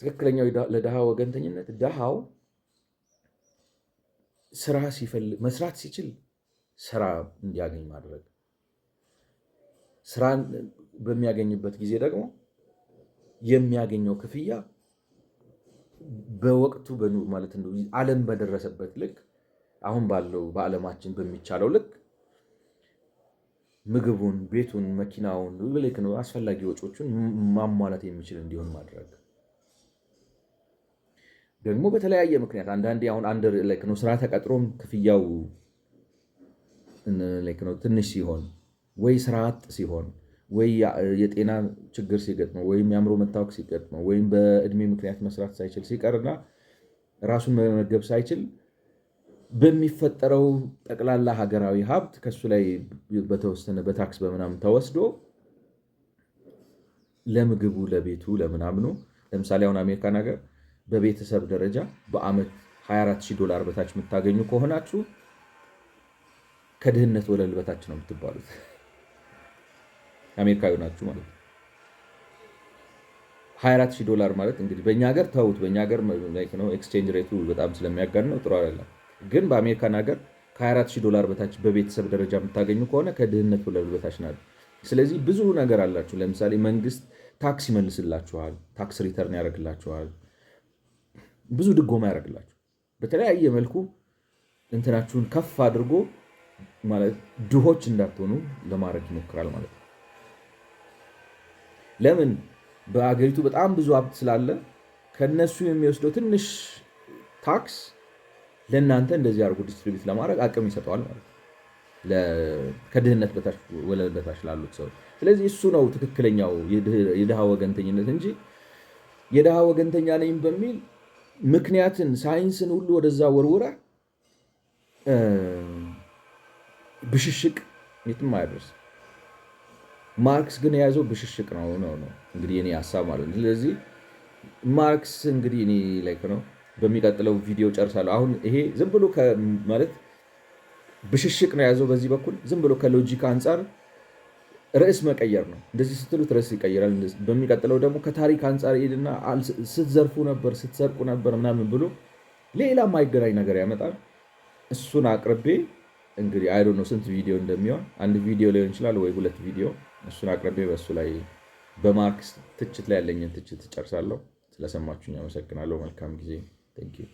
ትክክለኛው ለድሃ ወገንተኝነት ድሃው ስራ ሲፈልግ መስራት ሲችል ስራ እንዲያገኝ ማድረግ፣ ስራን በሚያገኝበት ጊዜ ደግሞ የሚያገኘው ክፍያ በወቅቱ ማለት ነው ዓለም በደረሰበት ልክ አሁን ባለው በዓለማችን በሚቻለው ልክ ምግቡን፣ ቤቱን፣ መኪናውን ልክ ነው አስፈላጊ ወጪዎችን ማሟላት የሚችል እንዲሆን ማድረግ። ደግሞ በተለያየ ምክንያት አንዳንዴ አሁን አንድ ላይክ ነው ስራ ተቀጥሮም ክፍያው ላይክ ነው ትንሽ ሲሆን ወይ ስራ አጥ ሲሆን ወይ የጤና ችግር ሲገጥመው ወይም የአእምሮ መታወክ ሲገጥመው ወይም በእድሜ ምክንያት መስራት ሳይችል ሲቀርና ራሱን መመገብ ሳይችል በሚፈጠረው ጠቅላላ ሀገራዊ ሀብት ከሱ ላይ በተወሰነ በታክስ በምናምን ተወስዶ ለምግቡ፣ ለቤቱ፣ ለምናምኑ ለምሳሌ አሁን አሜሪካን ሀገር በቤተሰብ ደረጃ በአመት $24,000 በታች የምታገኙ ከሆናችሁ ከድህነት ወለል በታች ነው የምትባሉት። አሜሪካዊ ናችሁ ማለት ነው። $24,000 ማለት እንግዲህ በእኛ ሀገር ተውት፣ በእኛ ሀገር ነው ኤክስቼንጅ ሬቱ በጣም ስለሚያጋን ነው ጥሩ አይደለም። ግን በአሜሪካን ሀገር $24,000 በታች በቤተሰብ ደረጃ የምታገኙ ከሆነ ከድህነት ወለል በታች ናት። ስለዚህ ብዙ ነገር አላችሁ። ለምሳሌ መንግስት ታክስ ይመልስላችኋል፣ ታክስ ሪተርን ያደርግላችኋል፣ ብዙ ድጎማ ያደርግላችሁ በተለያየ መልኩ እንትናችሁን ከፍ አድርጎ ማለት ድሆች እንዳትሆኑ ለማድረግ ይሞክራል ማለት ነው። ለምን? በአገሪቱ በጣም ብዙ ሀብት ስላለ ከነሱ የሚወስደው ትንሽ ታክስ ለእናንተ እንደዚህ አድርጎ ዲስትሪቢዩት ለማድረግ አቅም ይሰጠዋል ማለት ነው፣ ከድህነት በታች ወለል በታች ላሉት ሰዎች። ስለዚህ እሱ ነው ትክክለኛው የድሃ ወገንተኝነት እንጂ የድሃ ወገንተኛ ነኝ በሚል ምክንያትን ሳይንስን ሁሉ ወደዛ ወርውረ ብሽሽቅ የትም አያደርስ። ማርክስ ግን የያዘው ብሽሽቅ ነው እንግዲህ የኔ ሀሳብ ማለት ነው። ስለዚህ ማርክስ እንግዲህ እኔ ላይክ ነው በሚቀጥለው ቪዲዮ ጨርሳለሁ። አሁን ይሄ ዝም ብሎ ማለት ብሽሽቅ ነው የያዘው በዚህ በኩል ዝም ብሎ ከሎጂክ አንጻር ርዕስ መቀየር ነው። እንደዚህ ስትሉት ርዕስ ይቀይራል። በሚቀጥለው ደግሞ ከታሪክ አንጻር ሄድና ስትዘርፉ ነበር፣ ስትሰርቁ ነበር ምናምን ብሎ ሌላ ማይገናኝ ነገር ያመጣል። እሱን አቅርቤ እንግዲህ አይዶ ነው ስንት ቪዲዮ እንደሚሆን አንድ ቪዲዮ ሊሆን ይችላል ወይ 2 ቪዲዮ። እሱን አቅርቤ በእሱ ላይ በማርክስ ትችት ላይ ያለኝን ትችት ጨርሳለሁ። ስለሰማችሁኝ አመሰግናለሁ። መልካም ጊዜ። ቴንክ ዩ